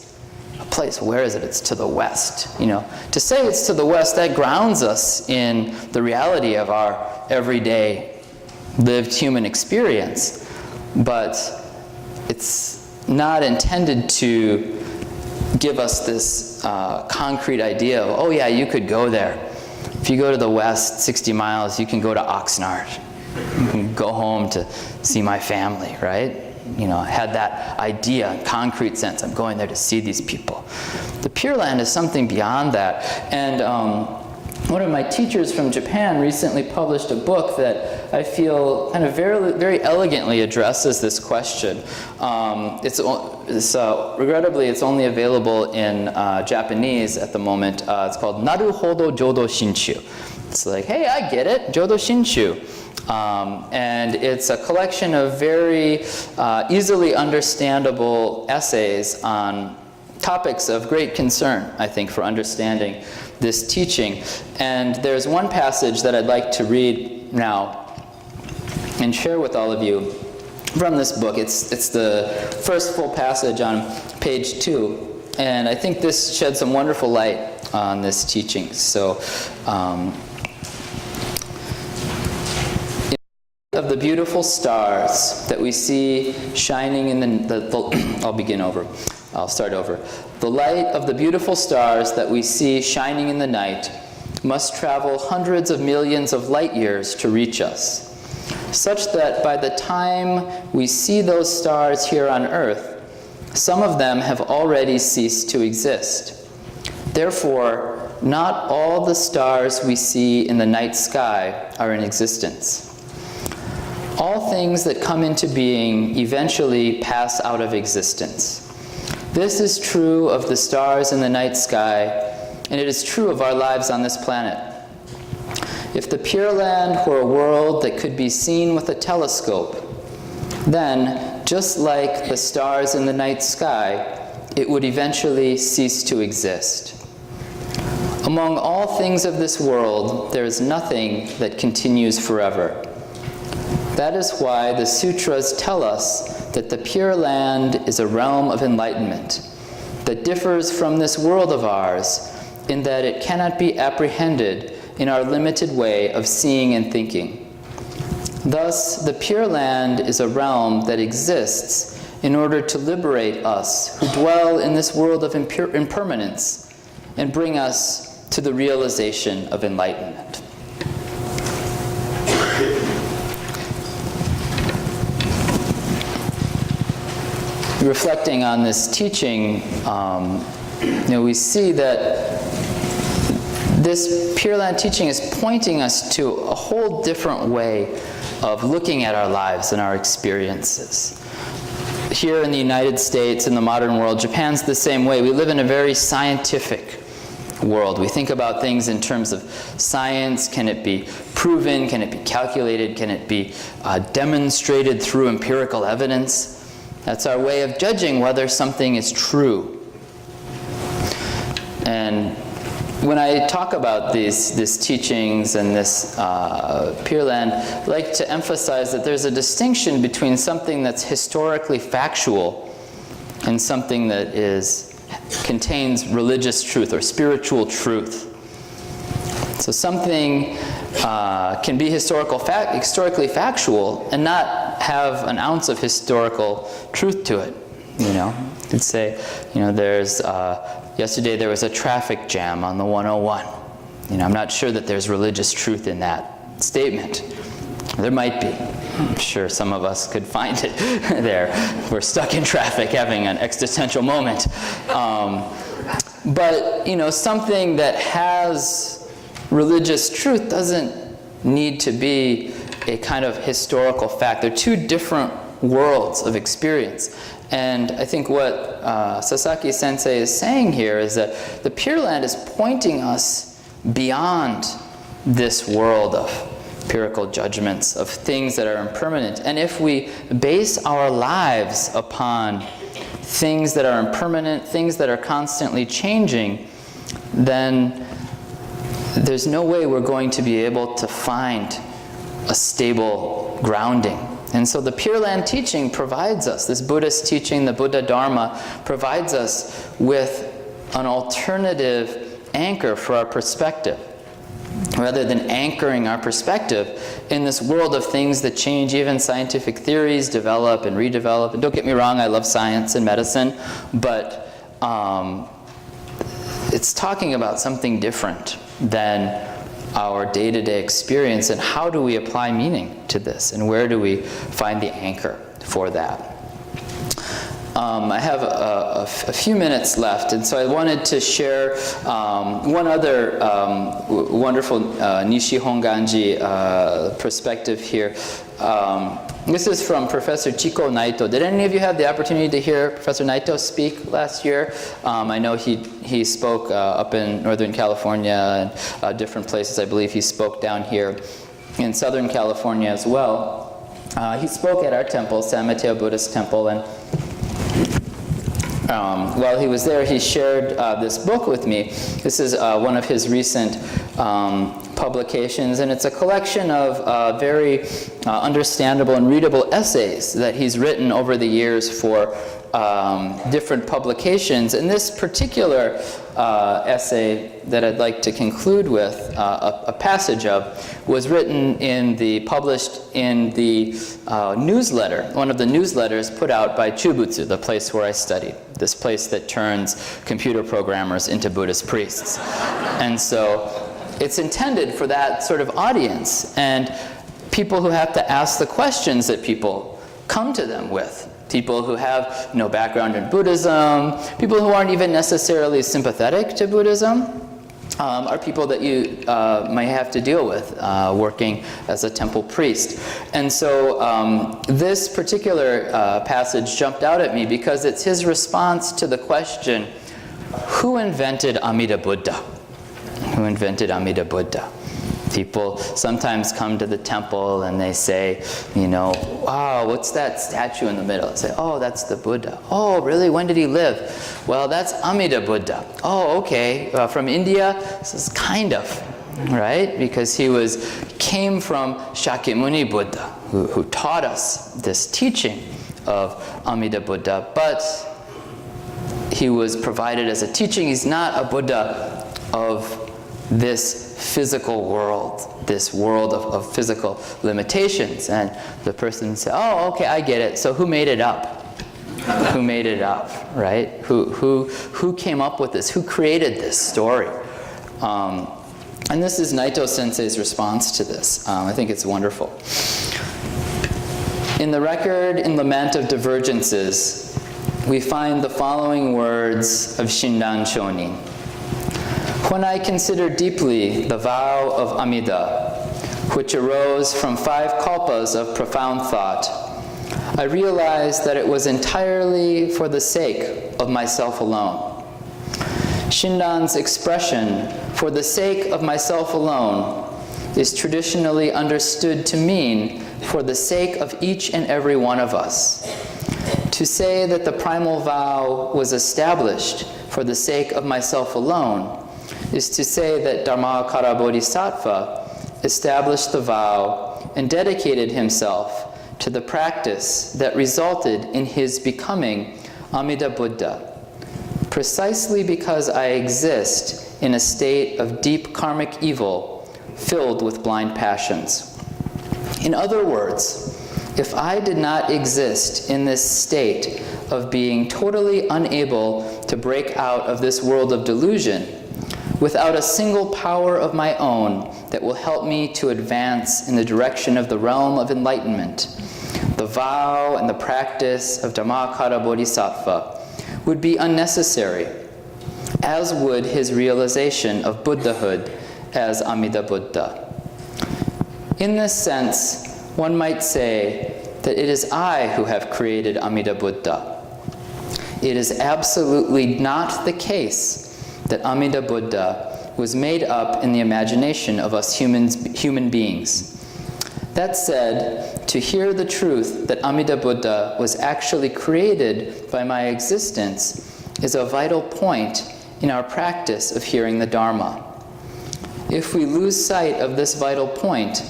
A place, where is it? It's to the west. To say it's to the west, that grounds us in the reality of our everyday lived human experience. But it's not intended to give us this concrete idea of, oh yeah, you could go there. If you go to the west 60 miles, you can go to Oxnard. You can go home to see my family, right? I had that idea, concrete sense. I'm going there to see these people. The Pure Land is something beyond that. And one of my teachers from Japan recently published a book that I feel kind of very, very elegantly addresses this question. Regrettably, it's only available in Japanese at the moment. It's called Naruhodo Jodo Shinshu. It's like, hey, I get it, Jodo Shinshu. And it's a collection of very easily understandable essays on topics of great concern, I think, for understanding this teaching. And there's one passage that I'd like to read now and share with all of you from this book. It's the first full passage on page 2. And I think this sheds some wonderful light on this teaching. So, of the beautiful stars that we see shining in I'll start over. The light of the beautiful stars that we see shining in the night must travel hundreds of millions of light years to reach us, such that by the time we see those stars here on Earth, some of them have already ceased to exist. Therefore, not all the stars we see in the night sky are in existence. All things that come into being eventually pass out of existence. This is true of the stars in the night sky, and it is true of our lives on this planet. If the Pure Land were a world that could be seen with a telescope, then, just like the stars in the night sky, it would eventually cease to exist. Among all things of this world, there is nothing that continues forever. That is why the sutras tell us that the Pure Land is a realm of enlightenment that differs from this world of ours in that it cannot be apprehended in our limited way of seeing and thinking. Thus, the Pure Land is a realm that exists in order to liberate us who dwell in this world of impermanence and bring us to the realization of enlightenment. Reflecting on this teaching, we see that this Pure Land teaching is pointing us to a whole different way of looking at our lives and our experiences. Here in the United States, in the modern world, Japan's the same way. We live in a very scientific world. We think about things in terms of science. Can it be proven? Can it be calculated? Can it be demonstrated through empirical evidence? That's our way of judging whether something is true. And when I talk about these teachings and this Pure Land, I like to emphasize that there's a distinction between something that's historically factual and something that contains religious truth or spiritual truth. So something can be historically factual and not have an ounce of historical truth to it. You could say, yesterday there was a traffic jam on the 101. I'm not sure that there's religious truth in that statement. There might be. I'm sure some of us could find it there. We're stuck in traffic having an existential moment. But, something that has religious truth doesn't need to be a kind of historical fact. They're two different worlds of experience. And I think what Sasaki Sensei is saying here is that the Pure Land is pointing us beyond this world of empirical judgments, of things that are impermanent. And if we base our lives upon things that are impermanent, things that are constantly changing, then there's no way we're going to be able to find a stable grounding. And so the Pure Land teaching provides us, this Buddhist teaching, the Buddha Dharma, provides us with an alternative anchor for our perspective. Rather than anchoring our perspective in this world of things that change, even scientific theories develop and redevelop. And don't get me wrong, I love science and medicine, but it's talking about something different than our day-to-day experience, and how do we apply meaning to this, and where do we find the anchor for that? I have a few minutes left, and so I wanted to share one other wonderful Nishi Honganji perspective here. This is from Professor Chiko Naito. Did any of you have the opportunity to hear Professor Naito speak last year? I know he spoke up in Northern California and different places. I believe he spoke down here in Southern California as well. He spoke at our temple, San Mateo Buddhist Temple, and while he was there, he shared this book with me. This is one of his recent publications, and it's a collection of very understandable and readable essays that he's written over the years for different publications. And this particular essay that I'd like to conclude with a passage of was written published in the newsletter, one of the newsletters put out by Chubutsu, the place where I studied, this place that turns computer programmers into Buddhist priests. And so it's intended for that sort of audience and people who have to ask the questions that people come to them with. People who have no background in Buddhism, people who aren't even necessarily sympathetic to Buddhism, are people that you might have to deal with working as a temple priest. And so this particular passage jumped out at me because it's his response to the question, who invented Amida Buddha? Who invented Amida Buddha? People sometimes come to the temple and they say, wow, what's that statue in the middle? I say, oh, that's the Buddha. Oh, really? When did he live? Well, that's Amida Buddha. Oh, okay. From India? This is kind of, right? Because he came from Shakyamuni Buddha, who taught us this teaching of Amida Buddha, but he was provided as a teaching. He's not a Buddha of this physical world, this world of physical limitations. And the person said, oh, okay, I get it. So who made it up? Who made it up, right? Who came up with this? Who created this story? And this is Naito Sensei's response to this. I think it's wonderful. In the record in Lament of Divergences, we find the following words of Shinran Shonin. When I consider deeply the vow of Amida, which arose from 5 kalpas of profound thought, I realized that it was entirely for the sake of myself alone. Shinran's expression, for the sake of myself alone, is traditionally understood to mean for the sake of each and every one of us. To say that the primal vow was established for the sake of myself alone is to say that Dharmakara Bodhisattva established the vow and dedicated himself to the practice that resulted in his becoming Amida Buddha, precisely because I exist in a state of deep karmic evil filled with blind passions. In other words, if I did not exist in this state of being totally unable to break out of this world of delusion, without a single power of my own that will help me to advance in the direction of the realm of enlightenment, the vow and the practice of Dhammakara Bodhisattva would be unnecessary, as would his realization of Buddhahood as Amida Buddha. In this sense, one might say that it is I who have created Amida Buddha. It is absolutely not the case that Amida Buddha was made up in the imagination of us human beings. That said, to hear the truth that Amida Buddha was actually created by my existence is a vital point in our practice of hearing the Dharma. If we lose sight of this vital point,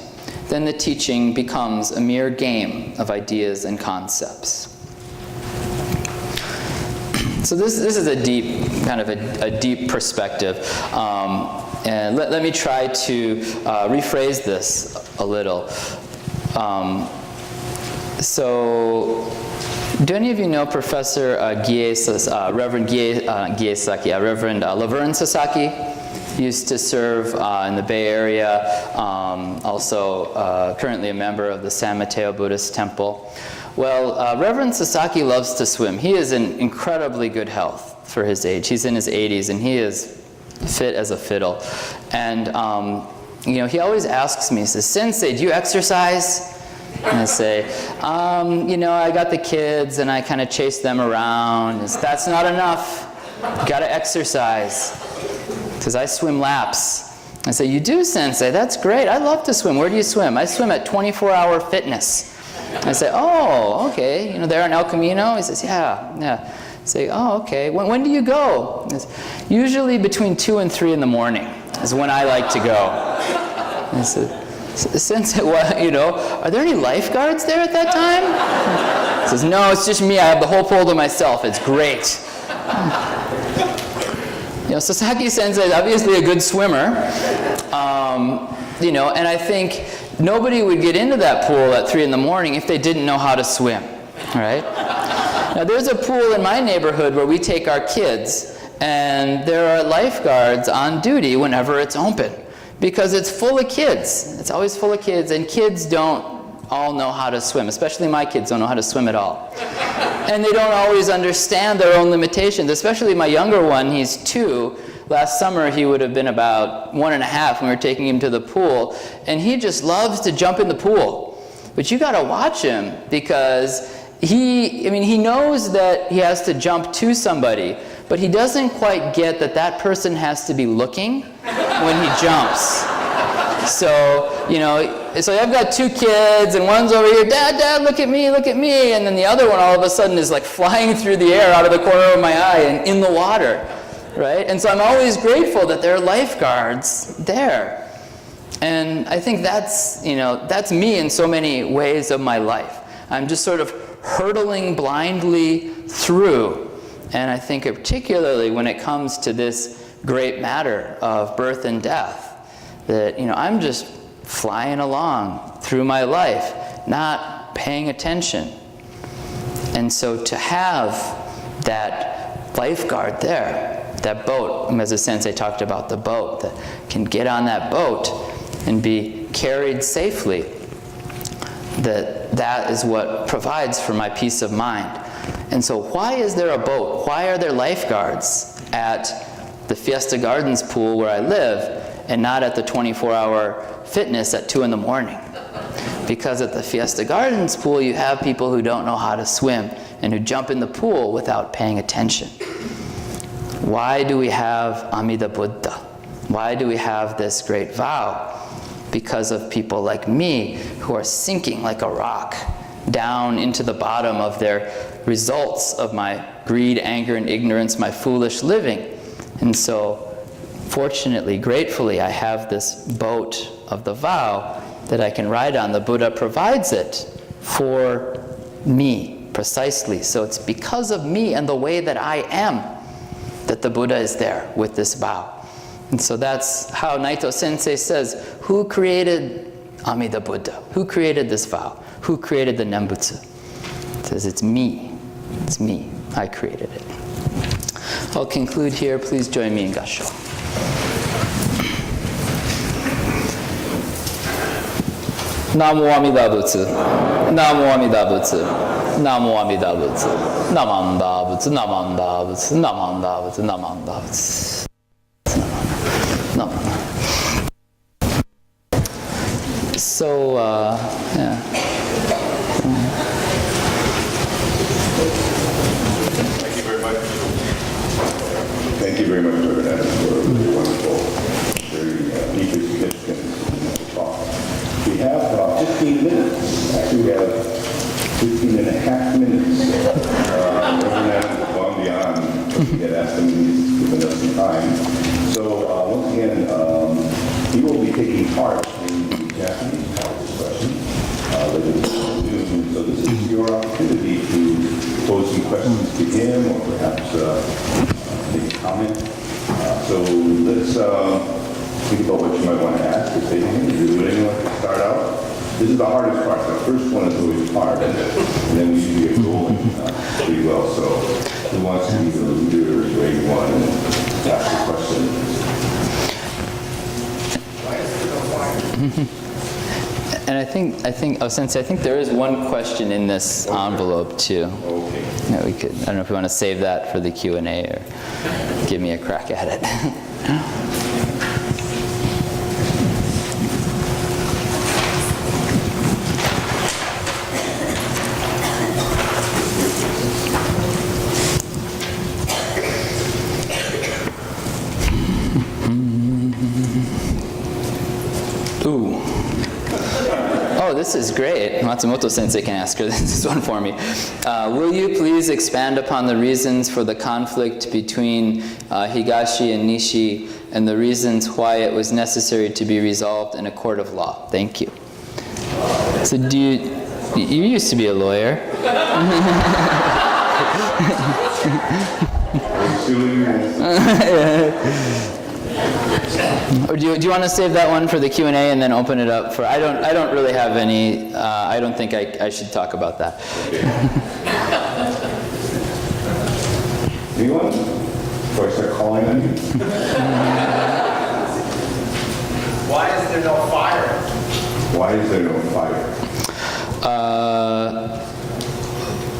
then the teaching becomes a mere game of ideas and concepts. So this is a deep, kind of a deep perspective. And let me try to rephrase this a little. So, do any of you know Professor Reverend Reverend Laverne Sasaki? He used to serve in the Bay Area, also currently a member of the San Mateo Buddhist Temple. Well, Reverend Sasaki loves to swim. He is in incredibly good health for his age. He's in his 80s, and he is fit as a fiddle. And you know, he always asks me, he says, "Sensei, do you exercise?" And I say, you know, I got the kids, and I kind of chase them around. That's not enough. You got to exercise. Because I swim laps. I say, "You do, Sensei? That's great. I love to swim. Where do you swim?" "I swim at 24-Hour Fitness." I say, "Oh, okay. You know, there in El Camino?" He says, yeah. I say, "Oh, okay. When do you go?" He says, "Usually between 2 and 3 in the morning is when I like to go." And I said, "Sensei, what, you know, are there any lifeguards there at that time?" He says, "No, it's just me. I have the whole pool to myself. It's great." You know, Sasaki Sensei is obviously a good swimmer, you know, and I think nobody would get into that pool at 3 in the morning if they didn't know how to swim, right? Now, there's a pool in my neighborhood where we take our kids, and there are lifeguards on duty whenever it's open, because it's full of kids. It's always full of kids, and kids don't all know how to swim, especially my kids don't know how to swim at all. And they don't always understand their own limitations, especially my younger one, he's 2. Last summer, he would have been about 1.5 when we were taking him to the pool, and he just loves to jump in the pool. But you gotta watch him, because he knows that he has to jump to somebody, but he doesn't quite get that that person has to be looking when he jumps. So, you know, so I've got 2 kids, and one's over here, "Dad, look at me, and then the other one all of a sudden is like flying through the air out of the corner of my eye and in the water, right? And so I'm always grateful that there are lifeguards there. And I think that's, you know, that's me in so many ways of my life. I'm just sort of hurtling blindly through. And I think particularly when it comes to this great matter of birth and death, that, I'm just flying along through my life, not paying attention. And so to have that lifeguard there, that boat, as the sensei talked about the boat, that can get on that boat and be carried safely, that is what provides for my peace of mind. And so why is there a boat? Why are there lifeguards at the Fiesta Gardens pool where I live and not at the 24-hour fitness at 2 in the morning? Because at the Fiesta Gardens pool, you have people who don't know how to swim and who jump in the pool without paying attention. Why do we have Amida Buddha? Why do we have this great vow? Because of people like me who are sinking like a rock down into the bottom of their results of my greed, anger, and ignorance, my foolish living. And so, fortunately, gratefully, I have this boat of the vow that I can ride on. The Buddha provides it for me, precisely. So it's because of me and the way that I am that the Buddha is there with this vow. And so that's how Naito Sensei says, who created Amida Buddha? Who created this vow? Who created the Nembutsu? He says, it's me. It's me. I created it. I'll conclude here. Please join me in Gassho. Namo Amida Butsu. Namo Amida Butsu. Namo Amida Butsu. Namanda Butsu. Namanda Butsu. Namanda Butsu. Namanda Butsu. So, yeah. Thank you very much. Thank you very much, Reverend Adams, for a really wonderful, very deeply significant talk. We have 15 minutes. Actually, we have 15 and a half minutes. Reverend Adams has gone beyond what we had asked him. He's given us some time. So, once again, he will be taking part in the Japanese part of this question later this afternoon. So this is your opportunity to pose some questions to him or perhaps make a comment. So let's think about what you might want to ask. If anyone like to start out. This is the hardest part. The first one is always hard, and then we usually get going pretty well. So who wants to be the leader or grade one and ask the question? And I think, oh, Sensei, I think there is one question in this envelope too. Okay. Yeah, we could. I don't know if we want to save that for the Q&A or give me a crack at it. Ooh. Oh, this is great. Matsumoto Sensei can ask her this one for me. Will you please expand upon the reasons for the conflict between Higashi and Nishi and the reasons why it was necessary to be resolved in a court of law? Thank you. So you used to be a lawyer. Or do you want to save that one for the Q&A and then open it up for? I don't really have any. I don't think I should talk about that. Anyone? Before I start calling on you. Why is there no fire? Why is there no fire?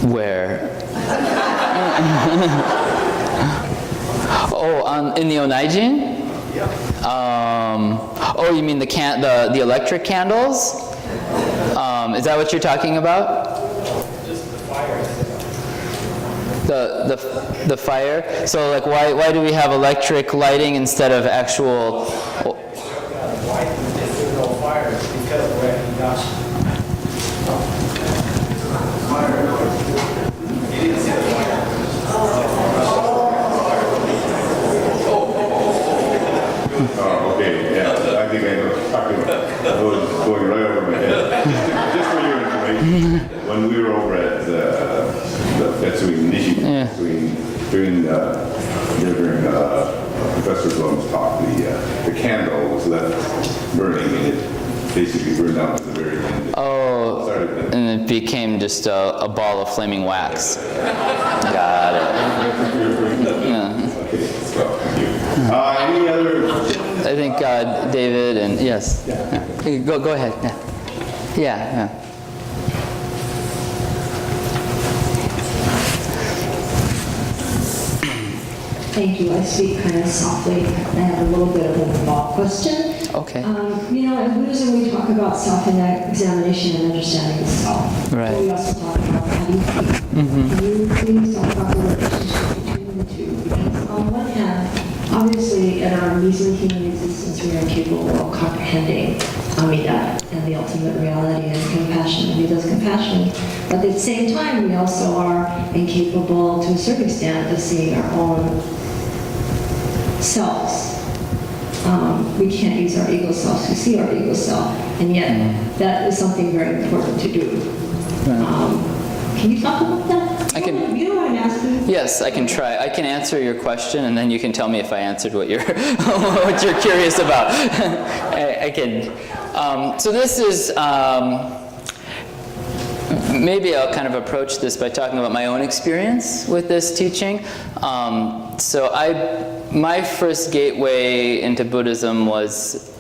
Where? Oh, in the Onaijin? Oh, you mean the electric candles? Is that what you're talking about? Just the fire. The fire. So like why do we have electric lighting instead of actual? Why is there no fire? Because we're at Higashi. You didn't see the fire. Oh, okay, yeah, I think I know what you're talking about. It was going right over my head. Just for your information, when we were over at during Professor Blum's talk, the candle was left burning, and it basically burned out to the very end. Oh, and it became just a ball of flaming wax. Got it. Yeah. Okay, well, thank you. Any other? I think David and yes. Yeah. Go ahead. Yeah. Thank you. I speak kind of softly. I have a little bit of an involved question. Okay. In Buddhism we talk about self-examination and understanding the self. Right. But we also talk about how do you feel. Can you please talk about the relationship between the two? Because on one hand, obviously in our measly human existence we are incapable of comprehending Amida and the ultimate reality and compassion. Amida's compassion. But at the same time we also are incapable to a certain extent of seeing our own selves. We can't use our ego selves to see our ego self, and yet that is something very important to do. Can you talk about that? I can. You know what I'm asking? Yes, I can try. I can answer your question, and then you can tell me if I answered what you're what you're curious about. I can. So this is. Maybe I'll kind of approach this by talking about my own experience with this teaching. My first gateway into Buddhism was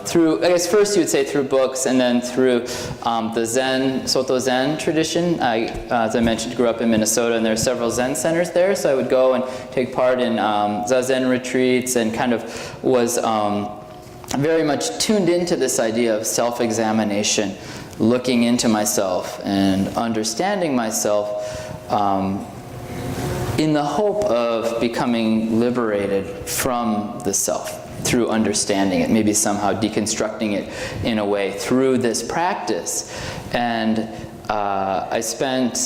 through, I guess first you would say through books, and then through the Zen, Soto Zen tradition. As I mentioned, grew up in Minnesota, and there are several Zen centers there, so I would go and take part in Zazen retreats, and kind of was very much tuned into this idea of self-examination, looking into myself and understanding myself in the hope of becoming liberated from the self through understanding it, maybe somehow deconstructing it in a way through this practice. And I spent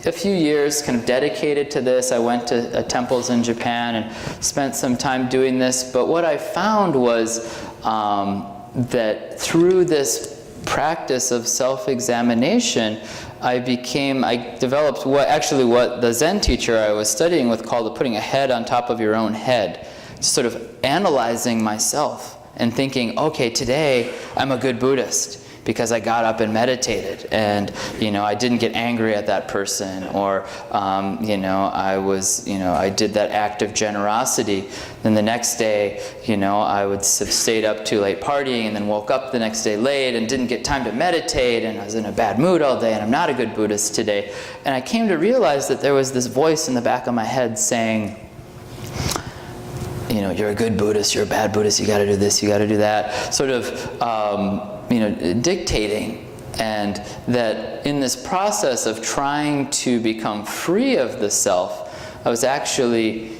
a few years kind of dedicated to this. I went to temples in Japan and spent some time doing this. But what I found was that through this practice of self-examination, I developed what the Zen teacher I was studying with called putting a head on top of your own head, sort of analyzing myself and thinking, okay, today I'm a good Buddhist because I got up and meditated, and I didn't get angry at that person, or I did that act of generosity. Then the next day, I would have stayed up too late partying, and then woke up the next day late and didn't get time to meditate, and I was in a bad mood all day, and I'm not a good Buddhist today. And I came to realize that there was this voice in the back of my head saying, you're a good Buddhist, you're a bad Buddhist, you got to do this, you got to do that, sort of dictating. And that in this process of trying to become free of the self, I was actually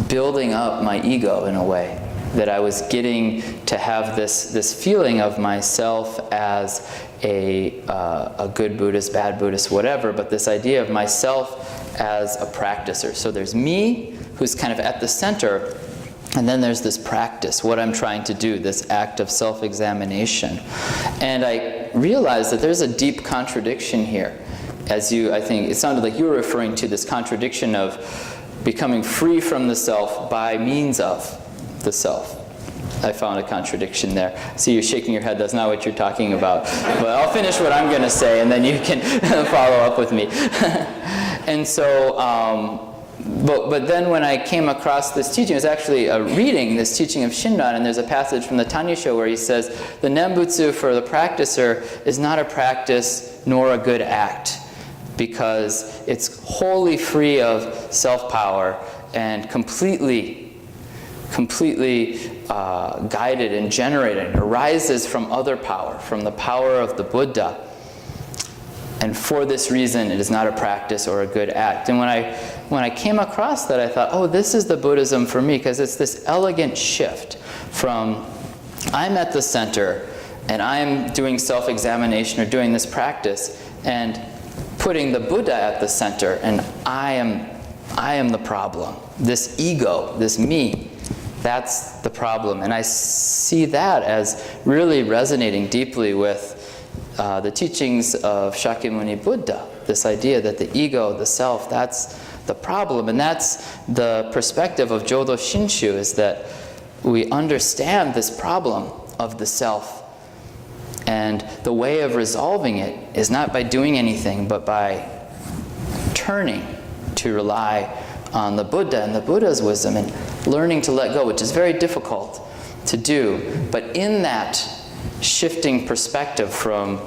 building up my ego in a way, that I was getting to have this feeling of myself as a good Buddhist, bad Buddhist, whatever, but this idea of myself as a practicer. So there's me, who's kind of at the center, and then there's this practice, what I'm trying to do, this act of self-examination. And I realized that there's a deep contradiction here. I think it sounded like you were referring to this contradiction of becoming free from the self by means of the self. I found a contradiction there. See, you're shaking your head, that's not what you're talking about. But I'll finish what I'm going to say, and then you can follow up with me. And so, but then when I came across this teaching, it was actually reading this teaching of Shinran, and there's a passage from the Tanyusho where he says, the Nembutsu for the practicer is not a practice nor a good act, because it's wholly free of self-power and completely guided and generated. It arises from other power, from the power of the Buddha. And for this reason, it is not a practice or a good act. And when I came across that, I thought, oh, this is the Buddhism for me, because it's this elegant shift from I'm at the center, and I'm doing self-examination or doing this practice, and putting the Buddha at the center, and I am the problem. This ego, this me, that's the problem. And I see that as really resonating deeply with the teachings of Shakyamuni Buddha, this idea that the ego, the self, that's the problem. And that's the perspective of Jodo Shinshu, is that we understand this problem of the self. And the way of resolving it is not by doing anything, but by turning to rely on the Buddha and the Buddha's wisdom and learning to let go, which is very difficult to do. But in that shifting perspective from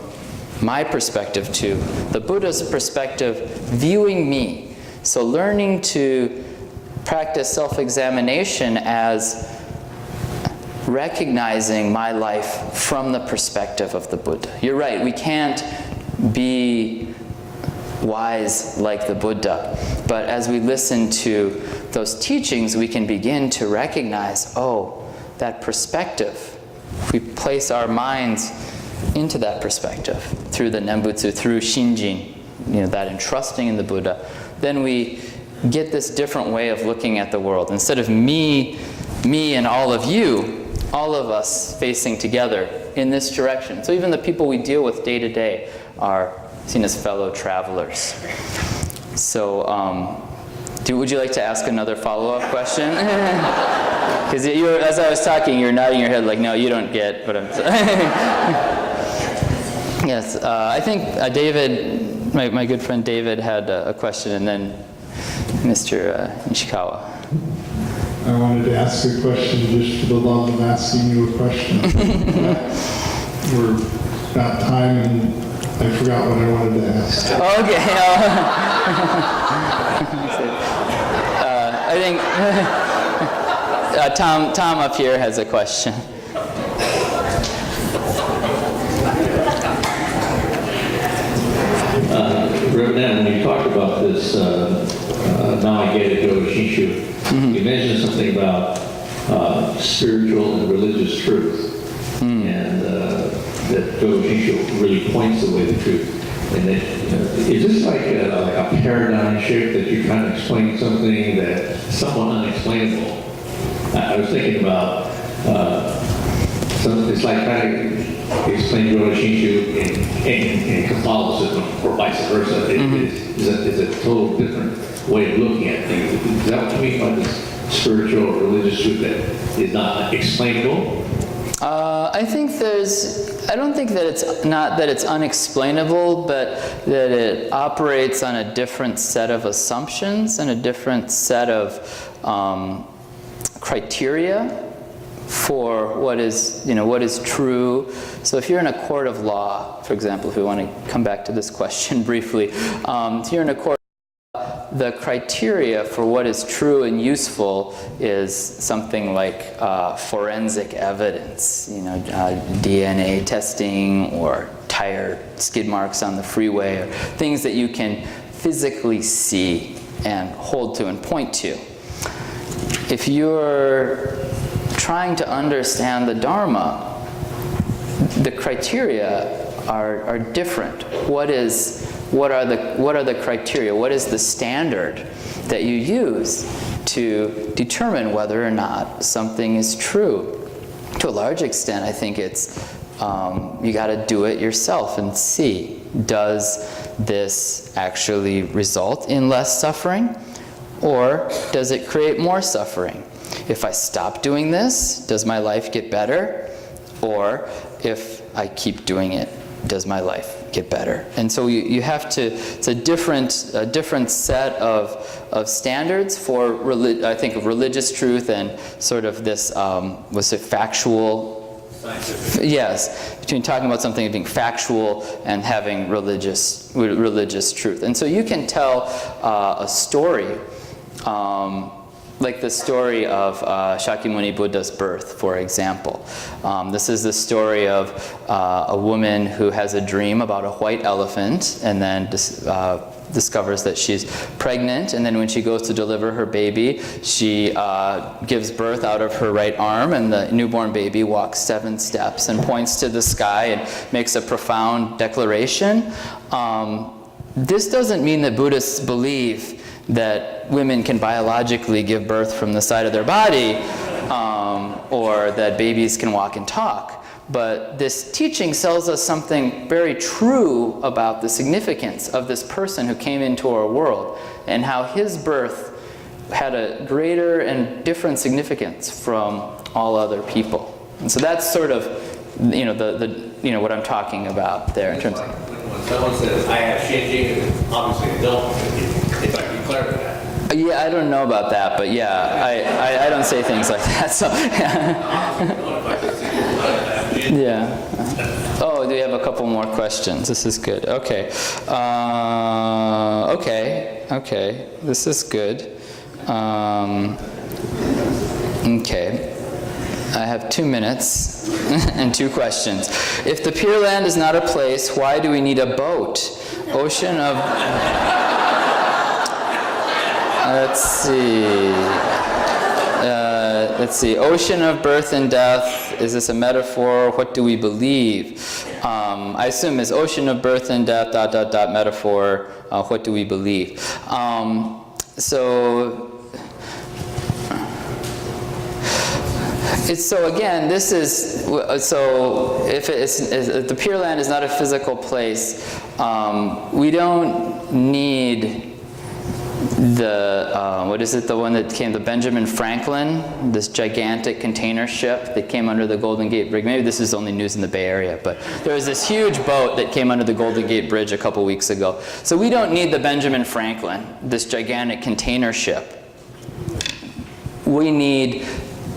my perspective to the Buddha's perspective, viewing me. So learning to practice self-examination as recognizing my life from the perspective of the Buddha. You're right, we can't be wise like the Buddha, but as we listen to those teachings, we can begin to recognize, oh, that perspective. If we place our minds into that perspective through the Nembutsu, through Shinjin, that entrusting in the Buddha, then we get this different way of looking at the world. Instead of me and all of you, all of us facing together in this direction. So even the people we deal with day to day are seen as fellow travelers. So would you like to ask another follow-up question? Because as I was talking, you're nodding your head like, no, you don't get what I'm saying. Yes, I think David, my good friend David had a question, and then Mr. Nishikawa. I wanted to ask a question just for the love of asking you a question. We're about time, and I forgot what I wanted to ask. Okay. I think Tom up here has a question. Reverend, when you talked about this, now I get it, Jodo Shinshu, you mentioned something about spiritual and religious truth, and that Jodo Shinshu really points the way to truth. And that, is this like a paradigm shift that you're trying to explain something that's somewhat unexplainable? I was thinking about it's like trying to explain Jodo Shinshu in Catholicism or vice versa. It's a total different way of looking at things. Is that what you mean by this spiritual or religious truth that is not explainable? I don't think that it's not that it's unexplainable, but that it operates on a different set of assumptions and a different set of criteria for what is true. So if you're in a court of law, for example, if we want to come back to this question briefly, if you're in a court, the criteria for what is true and useful is something like forensic evidence, DNA testing or tire skid marks on the freeway, or things that you can physically see and hold to and point to. If you're trying to understand the Dharma, the criteria are different. What are the criteria? What is the standard that you use to determine whether or not something is true? To a large extent, I think it's you got to do it yourself and see, does this actually result in less suffering, or does it create more suffering? If I stop doing this, does my life get better? Or if I keep doing it, does my life get better? And so you have to, it's a different set of standards for, I think, of religious truth and sort of this, was it factual? Scientific. Yes, between talking about something being factual and having religious truth. And so you can tell a story, like the story of Shakyamuni Buddha's birth, for example. This is the story of a woman who has a dream about a white elephant and then discovers that she's pregnant, and then when she goes to deliver her baby, she gives birth out of her right arm, and the newborn baby walks 7 steps and points to the sky and makes a profound declaration. This doesn't mean that Buddhists believe that women can biologically give birth from the side of their body, or that babies can walk and talk. But this teaching tells us something very true about the significance of this person who came into our world and how his birth had a greater and different significance from all other people. And so that's sort of, what I'm talking about there in terms of... When someone says, I have Shinji, obviously they don't, if I can clarify that. Yeah, I don't know about that, but yeah, I don't say things like that, so... Yeah. Oh, do we have a couple more questions? This is good. Okay. Okay. This is good. Okay. I have 2 minutes and 2 questions. If the Pure Land is not a place, why do we need a boat? Ocean of... Let's see. Ocean of birth and death. Is this a metaphor? What do we believe? I assume is ocean of birth and death, ... metaphor. What do we believe? So again, this is, so if the Pure Land is not a physical place, we don't need the, the one that came, the Benjamin Franklin, this gigantic container ship that came under the Golden Gate Bridge. Maybe this is only news in the Bay Area, but there was this huge boat that came under the Golden Gate Bridge a couple weeks ago. So we don't need the Benjamin Franklin, this gigantic container ship. We need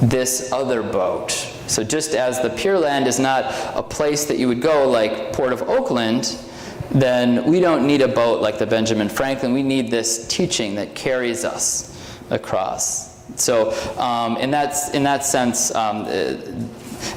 this other boat. So just as the Pure Land is not a place that you would go like Port of Oakland, then we don't need a boat like the Benjamin Franklin. We need this teaching that carries us across. So in that sense,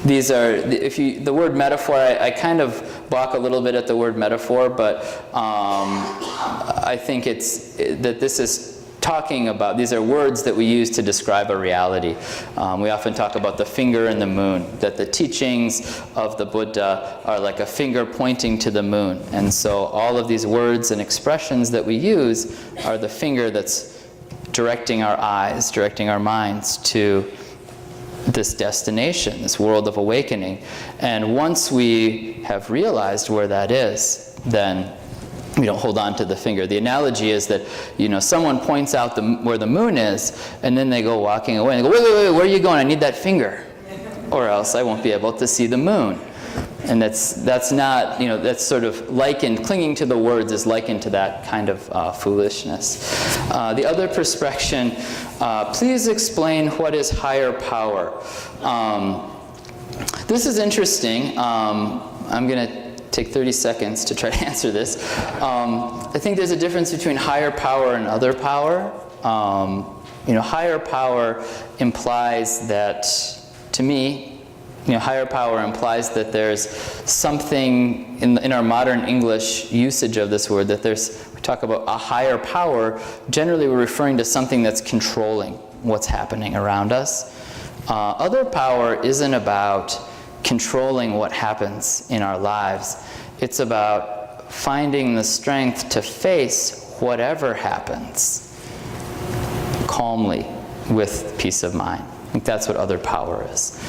these are, the word metaphor, I kind of balk a little bit at the word metaphor, but I think that this is talking about, these are words that we use to describe a reality. We often talk about the finger and the moon, that the teachings of the Buddha are like a finger pointing to the moon. And so all of these words and expressions that we use are the finger that's directing our eyes, directing our minds to this destination, this world of awakening. And once we have realized where that is, then we don't hold on to the finger. The analogy is that, someone points out where the moon is, and then they go walking away and they go, wait, where are you going? I need that finger, or else I won't be able to see the moon. And that's not, that's sort of likened, clinging to the words is likened to that kind of foolishness. The other perspective, please explain what is higher power. This is interesting. I'm going to take 30 seconds to try to answer this. I think there's a difference between higher power and other power. Higher power implies that, to me, higher power implies that there's something in our modern English usage of this word, that we talk about a higher power, generally we're referring to something that's controlling what's happening around us. Other power isn't about controlling what happens in our lives. It's about finding the strength to face whatever happens calmly with peace of mind. I think that's what other power is.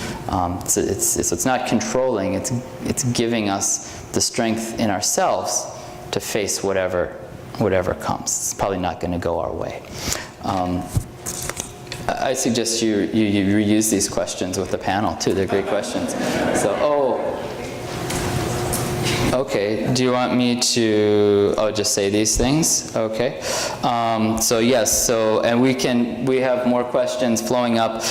So it's not controlling, it's giving us the strength in ourselves to face whatever comes. It's probably not going to go our way. I suggest you reuse these questions with the panel too. They're great questions. So, okay. Do you want me to just say these things? Okay. So yes. And we have more questions flowing up.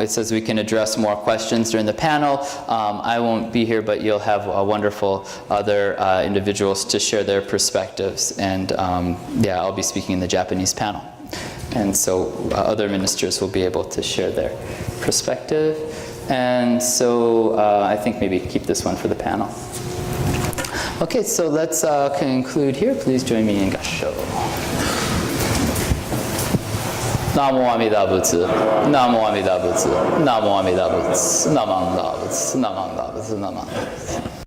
It says we can address more questions during the panel. I won't be here, but you'll have wonderful other individuals to share their perspectives. And I'll be speaking in the Japanese panel. And so other ministers will be able to share their perspective. And so I think maybe keep this one for the panel. Okay, so let's conclude here. Please join me in Gassho. Namo Amida Butsu, Namo Amida Butsu, Namo Amida Butsu, Namanda Butsu, Namanda Butsu, Namanda Butsu.